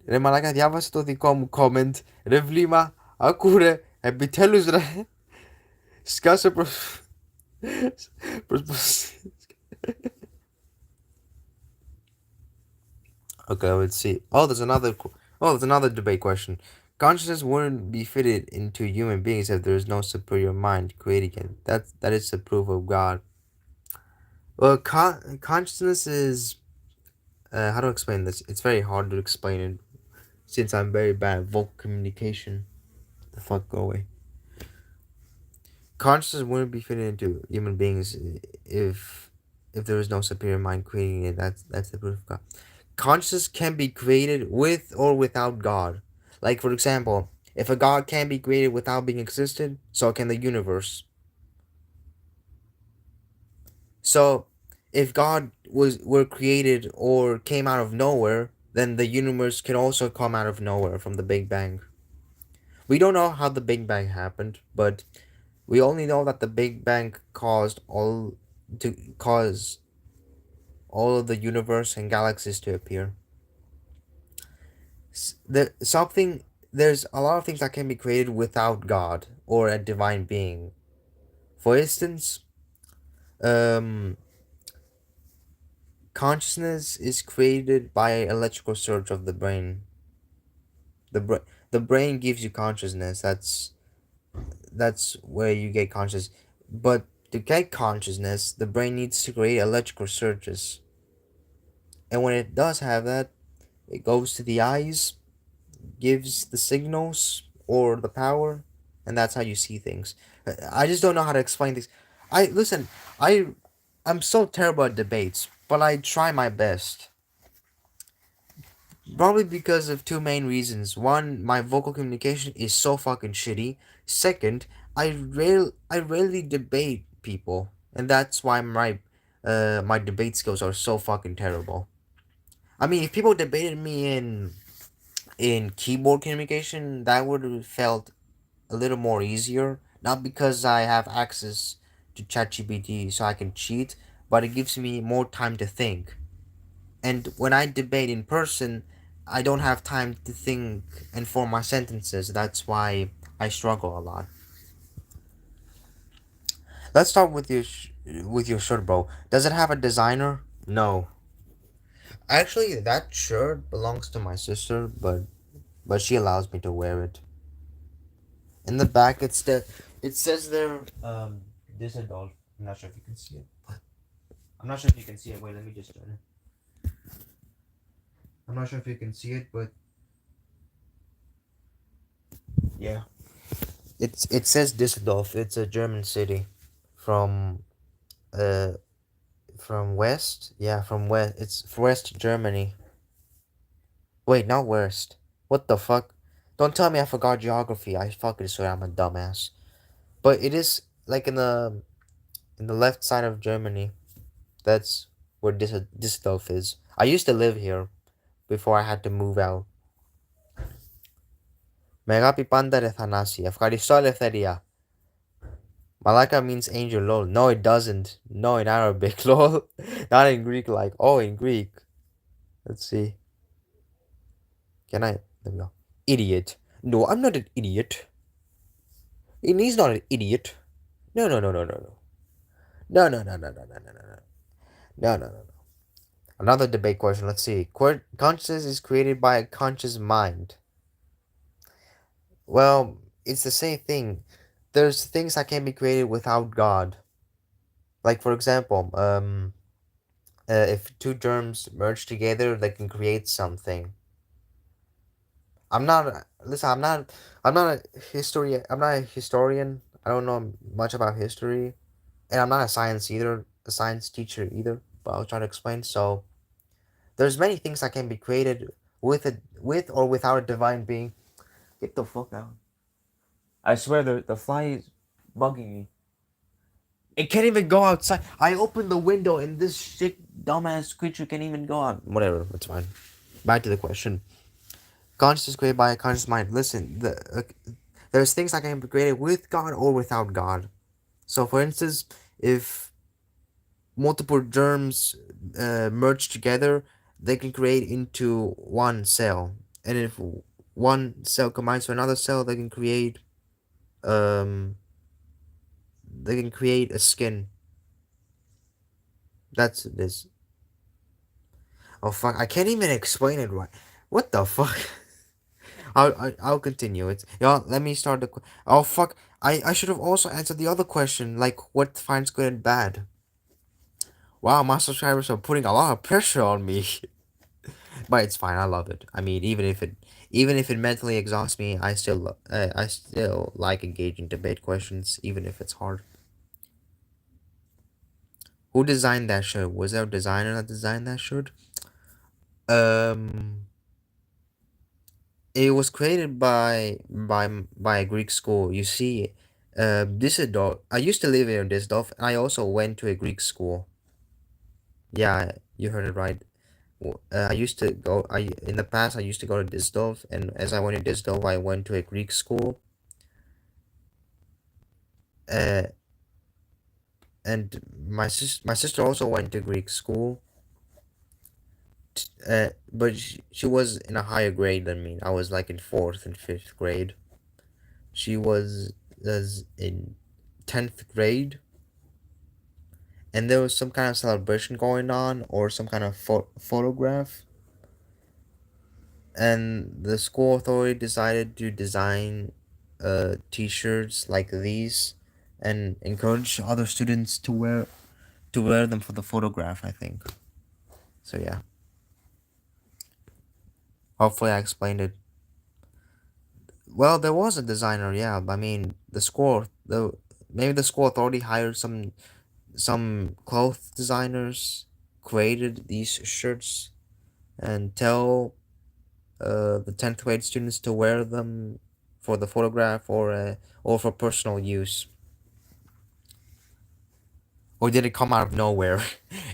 Speaker 1: Ρε μαλάκα διάβασε το δικό μου comment. Ρε βλήμα, ακούρε, επιτέλους ρε. Σκάσε προς. Okay, let's see. There's another debate question. Consciousness wouldn't be fitted into human beings if there is no superior mind creating it. That is the proof of God. Well, consciousness is how to explain this? It's very hard to explain it since I'm very bad at vocal communication. The fuck go away. Consciousness wouldn't be fitted into human beings if there was no superior mind creating it. That's the proof of God. Consciousness can be created with or without God. Like for example, if a God can be created without being existed, so can the universe. So if God were created or came out of nowhere, then the universe can also come out of nowhere from the Big Bang. We don't know how the Big Bang happened, but we only know that the Big Bang caused all of the universe and galaxies to appear. There's a lot of things that can be created without God or a divine being. For instance, consciousness is created by electrical surge of the brain. The brain gives you consciousness. That's where you get conscious. But to get consciousness, the brain needs to create electrical surges. And when it does have that, it goes to the eyes, gives the signals or the power, and that's how you see things. I just don't know how to explain things. I'm so terrible at debates, but I try my best. Probably because of two main reasons. One, my vocal communication is so fucking shitty. Second, I rarely debate people, and that's why my debate skills are so fucking terrible. I mean, if people debated me in keyboard communication, that would have felt a little more easier. Not because I have access to ChatGPT so I can cheat, but it gives me more time to think. And when I debate in person, I don't have time to think and form my sentences. That's why I struggle a lot. Let's start with your shirt, bro. Does it have a designer? No. Actually, that shirt belongs to my sister, but she allows me to wear it. In the back, it says there Düsseldorf. I'm not sure if you can see it. I'm not sure if you can see it. Wait, let me just turn it. I'm not sure if you can see it, but yeah, it says Düsseldorf. It's a German city from uh from west. Yeah, from west. It's West Germany. Wait, not West. What the fuck? Don't tell me I forgot geography. I fucking swear I'm a dumbass. But it is like in the left side of Germany. That's where Düsseldorf is. I used to live here before I had to move out. Μεγάπη πάντα ρε Θανάση. Ευχαριστώ ελευθερία. Malaka means angel, lol. No, it doesn't. No, in Arabic, lol. Not in Greek, like, oh, in Greek. Let's see. Can I? There we go. Idiot. No, I'm not an idiot. And he's not an idiot. No, no, no, no, no, no. No, no, no, no, no, no, no, no, no. No, no, no, no. Another debate question. Let's see. Consciousness is created by a conscious mind. Well, it's the same thing. There's things that can be created without God. Like for example, if two germs merge together, they can create something. I'm not. Listen, I'm not. I'm not a historian. I'm not a historian. I don't know much about history, and I'm not a science either. A science teacher either. But I'll try to explain. So there's many things that can be created with or without a divine being. Get the fuck out! I swear the fly is bugging me. It can't even go outside. I opened the window and this shit dumbass creature can't even go out. Whatever, it's fine. Back to the question. Consciousness is created by a conscious mind. Listen, there's things that can be created with God or without God. So, for instance, if multiple germs merge together, they can create into one cell. And if one cell combines to another cell, um they can create a skin. That's this. Oh fuck! I can't even explain it right. What the fuck? I'll continue it. Yeah, let me start the. Oh fuck! I should have also answered the other question, like what defines good and bad. Wow, my subscribers are putting a lot of pressure on me, but it's fine. I love it. I mean, even if it mentally exhausts me, I still like engaging debate questions, even if it's hard. Who designed that shirt? Was there a designer that designed that shirt? Um, It was created by a Greek school. You see, Düsseldorf. I used to live in Düsseldorf. I also went to a Greek school. Yeah, you heard it right. I used to go. I In the past I used to go to Düsseldorf, and as I went to Düsseldorf, I went to a Greek school. Uh, and my sister also went to Greek school. But she was in a higher grade than me. I was like in fourth and fifth grade. She was in 10th grade, and there was some kind of celebration going on or some kind of photograph, and the school authority decided to design t-shirts like these and encourage other students to wear them for the photograph, I think. So yeah, hopefully I explained it well. There was a designer, yeah. I mean, the maybe the school authority hired some cloth designers, created these shirts, and tell the 10th grade students to wear them for the photograph or for personal use. Or did it come out of nowhere?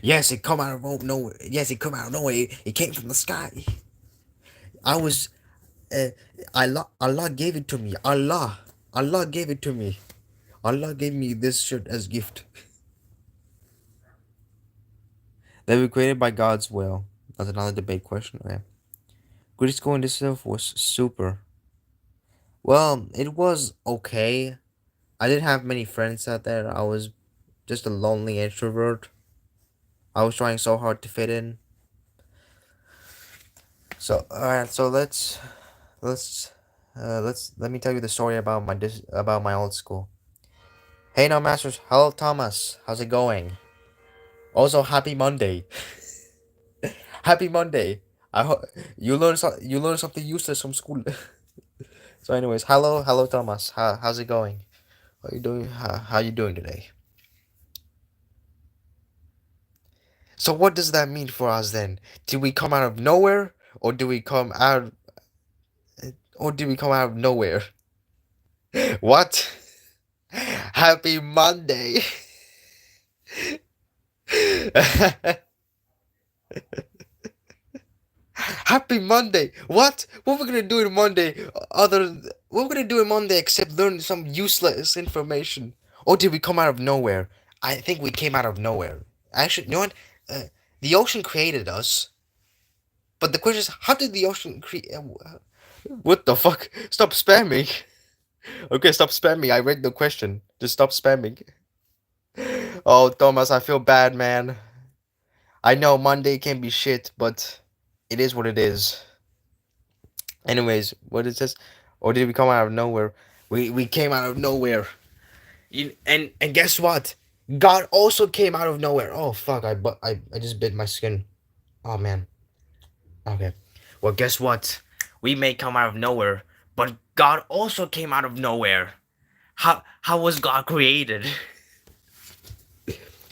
Speaker 1: Yes, it come out of nowhere. Yes, it come out of nowhere. It came from the sky. I was uh, Allah gave it to me. Allah gave it to me. Allah gave me this shirt as gift. They were created by God's will. That's another debate question. Okay. Greek school in itself was super. Well, it was okay. I didn't have many friends out there. I was just a lonely introvert. I was trying so hard to fit in. So, alright, so let me tell you the story about about my old school. Hey, no masters. Hello, Thomas. How's it going? Also, happy Monday. Happy Monday. I hope you learn something useless from school. So, anyways, hello, Thomas. How's it going? How you doing? How you doing today? So what does that mean for us then? Do we come out of nowhere, or do we come out of nowhere? What? Happy Monday. Happy Monday. What? What we're gonna do in Monday? What we're gonna do in Monday except learn some useless information? Or did we come out of nowhere? I think we came out of nowhere. Actually, you know what? The ocean created us. But the question is, how did the ocean create? What the fuck? Stop spamming. Okay, stop spamming. I read the question. Just stop spamming. Oh, Thomas, I feel bad, man. I know Monday can be shit, but it is what it is. Anyways, what is this? Or did we come out of nowhere? We came out of nowhere. And guess what? God also came out of nowhere. Oh fuck! I just bit my skin. Oh man. Okay. Well, guess what? We may come out of nowhere, but God also came out of nowhere. How was God created?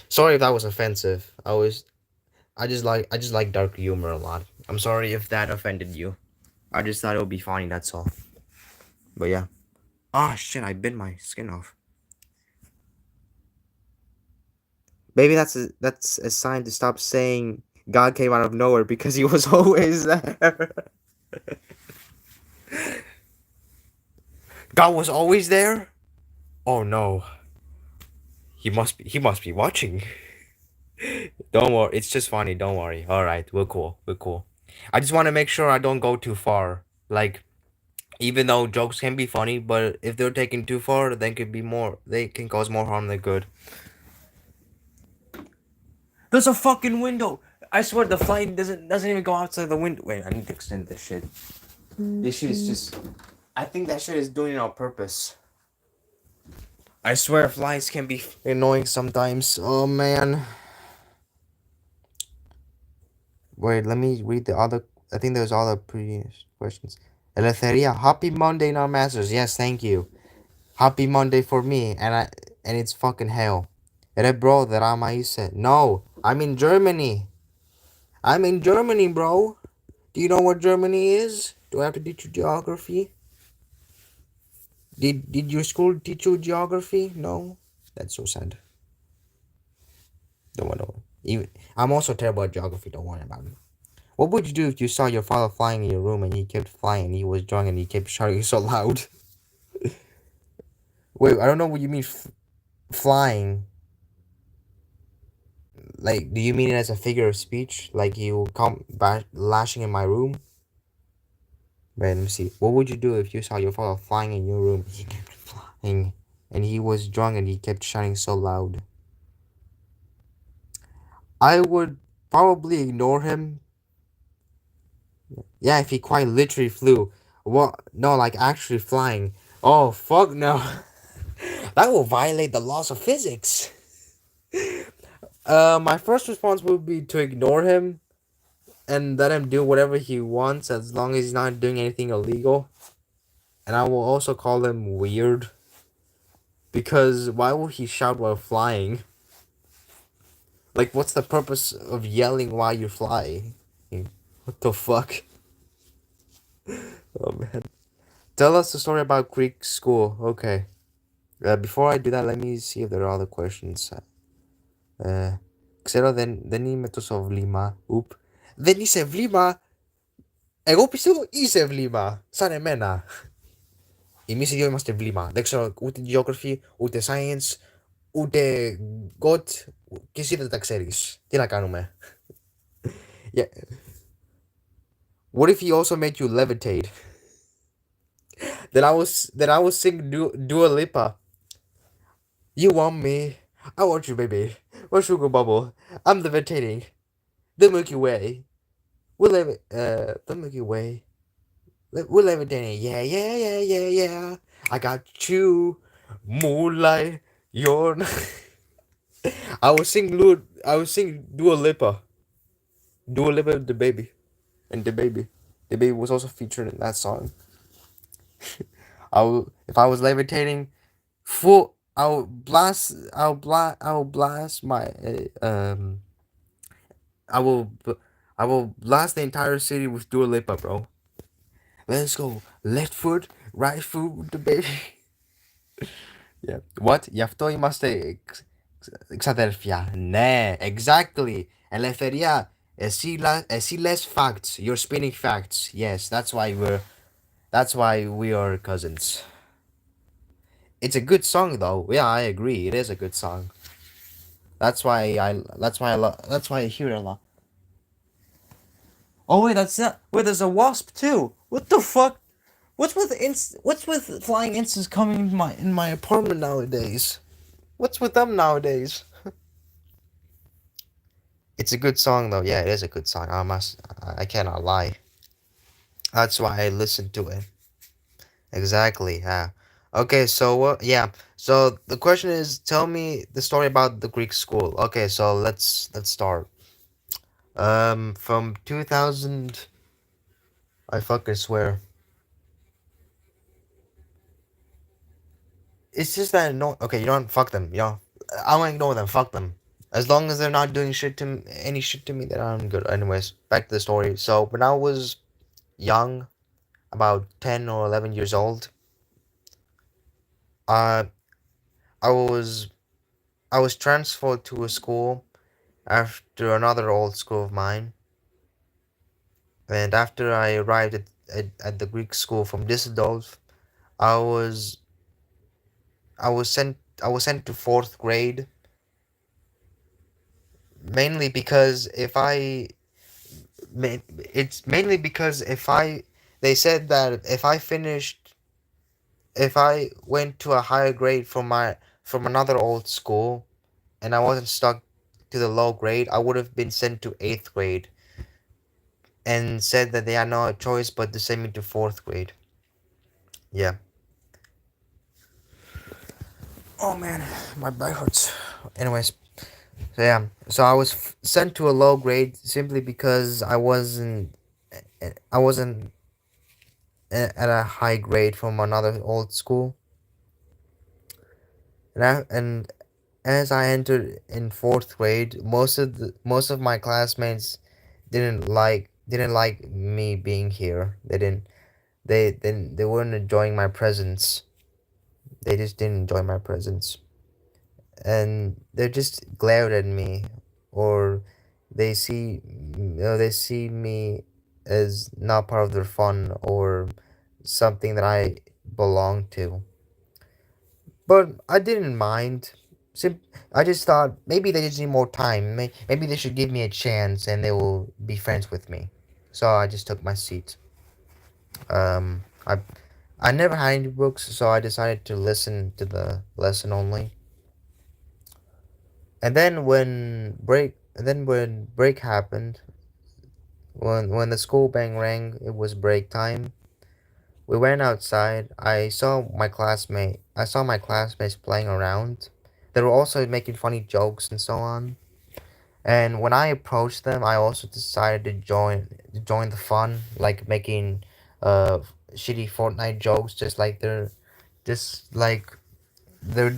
Speaker 1: Sorry if that was offensive. I just like dark humor a lot. I'm sorry if that offended you. I just thought it would be funny, that's all. But yeah. Ah shit, I bit my skin off. Maybe that's a sign to stop saying God came out of nowhere because he was always there. God was always there? Oh no. He must be watching. Don't worry, it's just funny, don't worry. Alright, we're cool. We're cool. I just want to make sure I don't go too far. Like, even though jokes can be funny, but if they're taken too far, they can cause more harm than good. There's a fucking window. I swear the fly doesn't even go outside the window. Wait, I need to extend this shit. This shit is just. I think that shit is doing it on purpose. I swear flies can be annoying sometimes. Oh man. Wait, let me read the other. I think there's other previous questions. Eleutheria, happy Monday, not masters. Yes, thank you. Happy Monday for me, and it's fucking hell. Bro, that Ramaise. No, I'm in Germany. I'm in Germany, bro. Do you know what Germany is? Do I have to teach you geography? Did your school teach you geography? No? That's so sad. Don't worry. Even I'm also terrible at geography, don't worry about it. What would you do if you saw your father flying in your room and he kept flying and he was drunk and he kept shouting so loud? Wait, I don't know what you mean flying. Like, do you mean it as a figure of speech? Like you come back lashing in my room? Wait, let me see. What would you do if you saw your father flying in your room? He kept flying and he was drunk and he kept shouting so loud. I would probably ignore him. Yeah, if he quite literally flew. What? No, like actually flying. Oh, fuck no. That will violate the laws of physics. My first response would be to ignore him and let him do whatever he wants as long as he's not doing anything illegal. And I will also call him weird. Because why would he shout while flying? Like, what's the purpose of yelling while you're flying? What the fuck? Oh man. Tell us the story about Greek school. Okay. Before I do that, let me see if there are other questions. Ξέρω δεν είμαι τόσο βλήμα. Ουπ. Δεν είσαι βλήμα. Εγώ πιστεύω είσαι βλήμα. Σαν εμένα. Εμείς οι δύο είμαστε βλήμα. Δεν ξέρω ούτε geography, ούτε science, ούτε God. Και εσύ δεν τα ξέρεις. Τι να κάνουμε. Yeah. What if he also made you levitate? Then I was sing Dua Lipa. You want me? I want you, baby. We're sugar bubble. I'm levitating. The Milky Way. The Milky Way. We're levitating. Yeah, yeah, yeah, yeah, yeah. I got you, moonlight. You're. I was sing Dua Lipa. Dua Lipa, the baby, and the baby. The baby was also featured in that song. If I was levitating, full. I will blast my I will I will blast the entire city with Dua Lipa, bro. Let's go. Left foot, right foot, the baby. Yeah. What? Γι' αυτό είμαστε ξαδέρφια. Ναι, exactly. Ελευθερία. Εσύ λες facts. You're spinning facts. Yes, that's why we are cousins. It's a good song though. Yeah, I agree. It is a good song. That's why I hear it a lot. Oh wait, that's not. Wait, there's a wasp too. What the fuck? What's with flying insects coming in my apartment nowadays? What's with them nowadays? It's a good song though. Yeah, it is a good song. I cannot lie. That's why I listened to it. Exactly. Yeah. Okay. So what? Yeah. So the question is, tell me the story about the Greek school. Okay. So let's start. From 2000. I fucking swear. It's just that no. Okay, you don't fuck them. You know, I want to ignore them. Fuck them. As long as they're not doing any shit to me, then I'm good. Anyways, back to the story. So when I was young, about 10 or 11 years old, uh, I was I was transferred to a school after another old school of mine, and after I arrived at the Greek school from Düsseldorf, I was I was sent to fourth grade mainly because it's mainly because if I they said that if I went to a higher grade from another old school and I wasn't stuck to the low grade, I would have been sent to eighth grade and said that they had no choice but to send me to fourth grade. Yeah. Oh man, my back hurts. Anyways, so yeah, so I was sent to a low grade simply because I wasn't at a high grade from another old school, and as I entered in fourth grade, most of my classmates didn't like me being here. They weren't enjoying my presence. They just didn't enjoy my presence, and they just glared at me, or they see me as not part of their fun or something that I belong to. But I didn't mind. Sim- I just thought maybe they just need more time. Maybe they should give me a chance and they will be friends with me. So I just took my seat. Um, I I never had any books, so I decided to listen to the lesson only. And then when break happened, when the school bell rang, it was break time. We went outside. I saw my classmates playing around. They were also making funny jokes and so on. And when I approached them, I also decided to join the fun, like making shitty Fortnite jokes, just like just like they're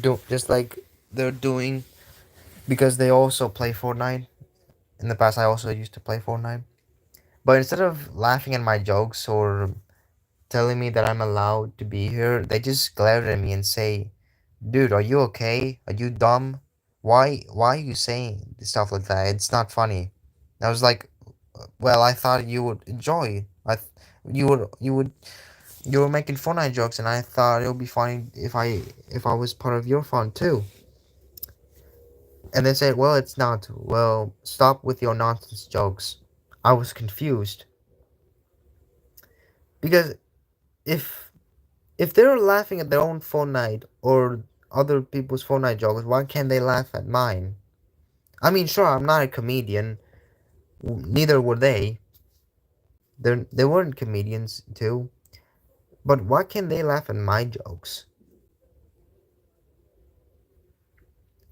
Speaker 1: doing because they also play Fortnite. In the past, I also used to play Fortnite. But instead of laughing at my jokes or telling me that I'm allowed to be here, they just glare at me and say, "Dude, are you okay? Are you dumb? Why are you saying stuff like that? It's not funny." I was like, "Well, I thought you would enjoy. You would you were making Fortnite jokes, and I thought it would be funny if I was part of your fun too." And they said, "Well, it's not. Well, stop with your nonsense jokes." I was confused because if if they're laughing at their own Fortnite or other people's Fortnite jokes, why can't they laugh at mine? I mean, sure, I'm not a comedian. Neither were they. They weren't comedians too. But why can't they laugh at my jokes?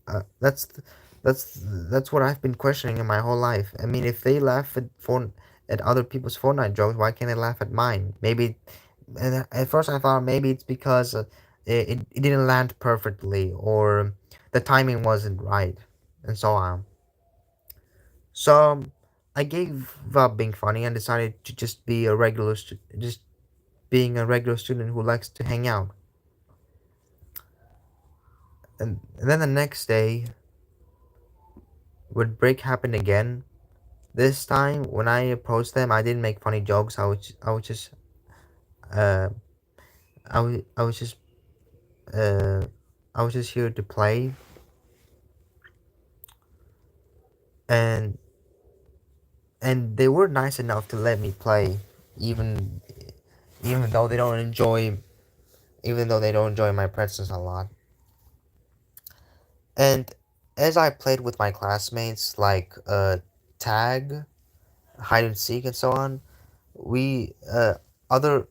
Speaker 1: Uh, that's that's what I've been questioning in my whole life. I mean, if they laugh at other people's Fortnite jokes, why can't they laugh at mine? Maybe, and at first I thought maybe it's because it didn't land perfectly or the timing wasn't right, and so on. So I gave up being funny and decided to just be a just being a regular student who likes to hang out. And then the next day, when break happened again, this time when I approached them, I didn't make funny jokes. I was just uh I was just uh I was just here to play, and they were nice enough to let me play, even even though they don't enjoy even though they don't enjoy my presence a lot. And as I played with my classmates, like tag, hide and seek, and so on. We other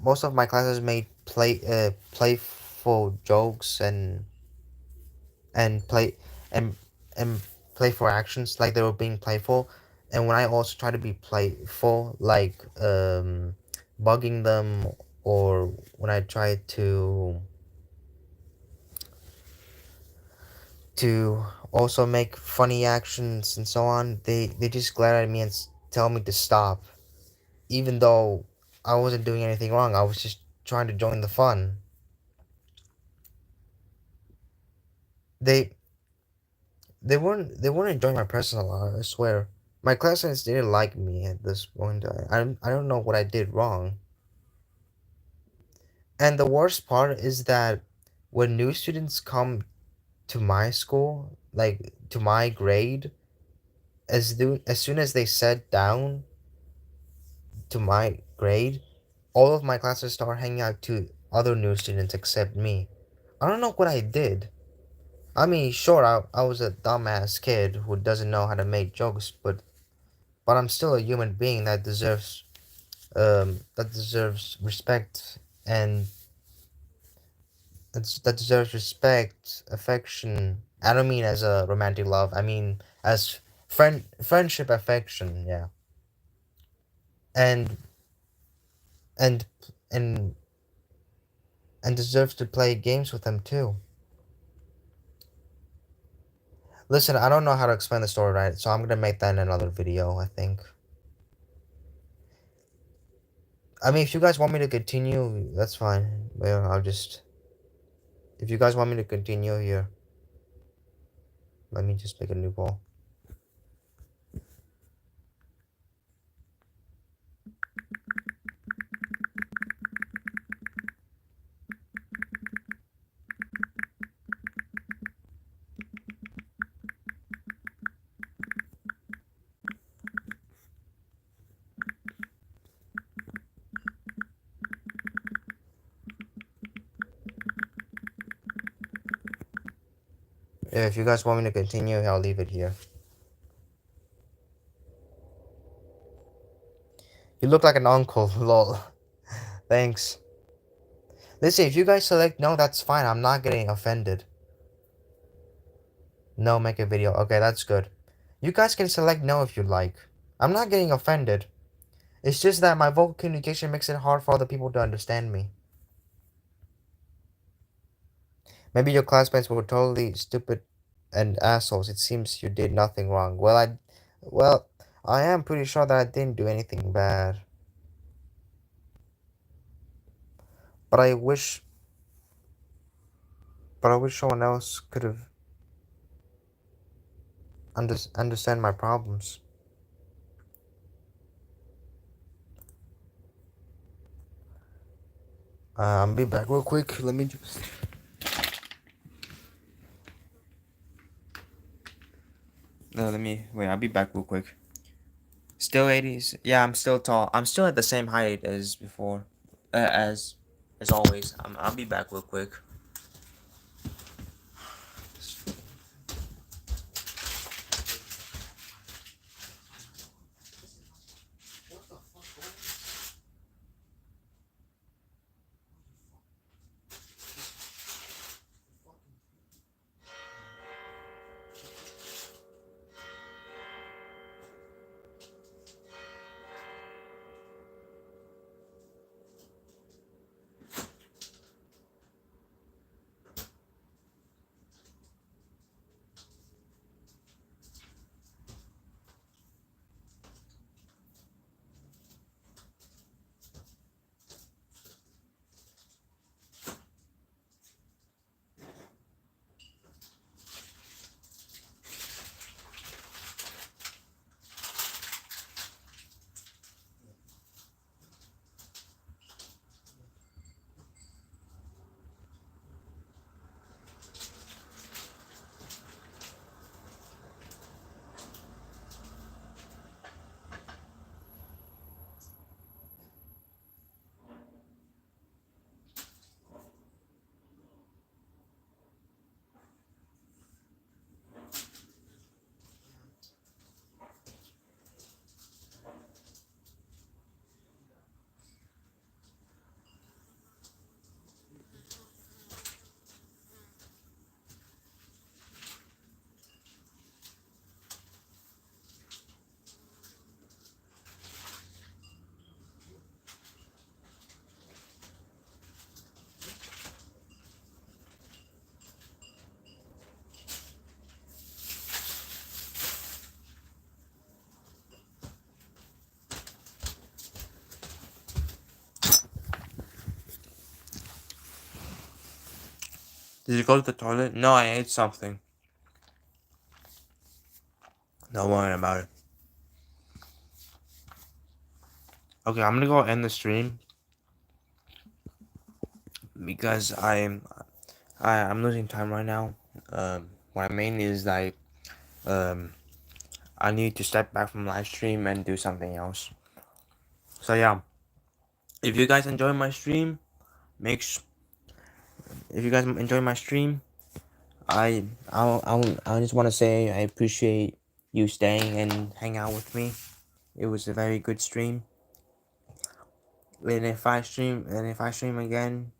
Speaker 1: Most of my classes made playful jokes and play and and playful actions like they were being playful. And when I also try to be playful, like bugging them, or when I try to also make funny actions and so on, they just glare at me and tell me to stop, even though I wasn't doing anything wrong. I was just trying to join the fun. They they weren't enjoying my personal life, I swear. My classmates didn't like me at this point. I don't know what I did wrong. And the worst part is that when new students come to my school, like to my grade, as soon as they sat down to my grade, all of my classes start hanging out to other new students except me. I don't know what I did. I mean, sure, I was a dumbass kid who doesn't know how to make jokes, but I'm still a human being that deserves respect, and that deserves respect, affection. I don't mean as a romantic love. I mean as friendship, affection. Yeah, and and and and deserves to play games with them too. Listen, I don't know how to explain the story right, so I'm gonna make that in another video, I think. I mean, if you guys want me to continue, that's fine. Well, I'll just. If you guys want me to continue here, let me just make a new poll. Yeah, if you guys want me to continue, I'll leave it here. You look like an uncle, lol. Thanks. Listen, if you guys select no, that's fine. I'm not getting offended. No, make a video. Okay, that's good. You guys can select no if you like. I'm not getting offended. It's just that my vocal communication makes it hard for other people to understand me. Maybe your classmates were totally stupid and assholes. It seems you did nothing wrong. Well, I am pretty sure that I didn't do anything bad. But I wish, but I wish someone else could have understand my problems. I'll be back real quick. Let me just. No, let me wait. I'll be back real quick. Still 80s. Yeah, I'm still tall. I'm still at the same height as before, as always. I'll be back real quick. Did you go to the toilet? No, I ate something. Don't worry about it. Okay, I'm gonna go end the stream because I'm losing time right now. What I mean is like um I need to step back from live stream and do something else. So yeah, if you guys enjoy my stream, make sh- if you guys enjoy my stream, I just want to say I appreciate you staying and hang out with me. It was a very good stream. And if I stream again,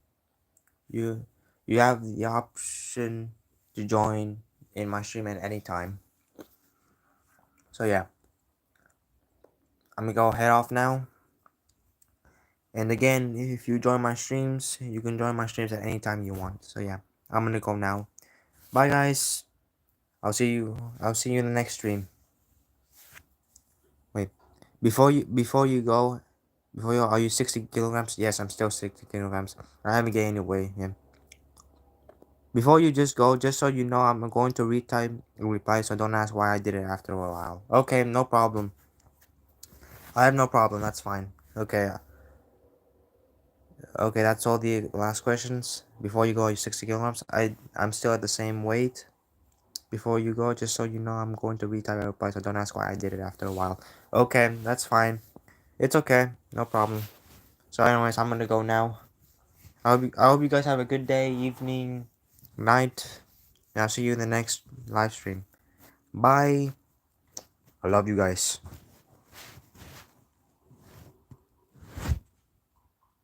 Speaker 1: you you have the option to join in my stream at any time. So yeah, I'm gonna go head off now. And again, if you join my streams, you can join my streams at any time you want. So yeah, I'm gonna go now. Bye guys. I'll see you in the next stream. Wait, before you are you 60 kilograms? Yes, I'm still 60 kilograms. I haven't gained any weight. Yeah. Before you just go, just so you know, I'm going to retype reply, so don't ask why I did it after a while. Okay, no problem. I have no problem. That's fine. Okay. Okay, that's all the last questions. Before you go, you 60 kilograms. I'm still at the same weight. Before you go, just so you know, I'm going to retype a reply, so don't ask why I did it after a while. Okay, that's fine. It's okay. No problem. So anyways, I'm gonna go now. I hope you guys have a good day, evening, night. And I'll see you in the next live stream. Bye. I love you guys.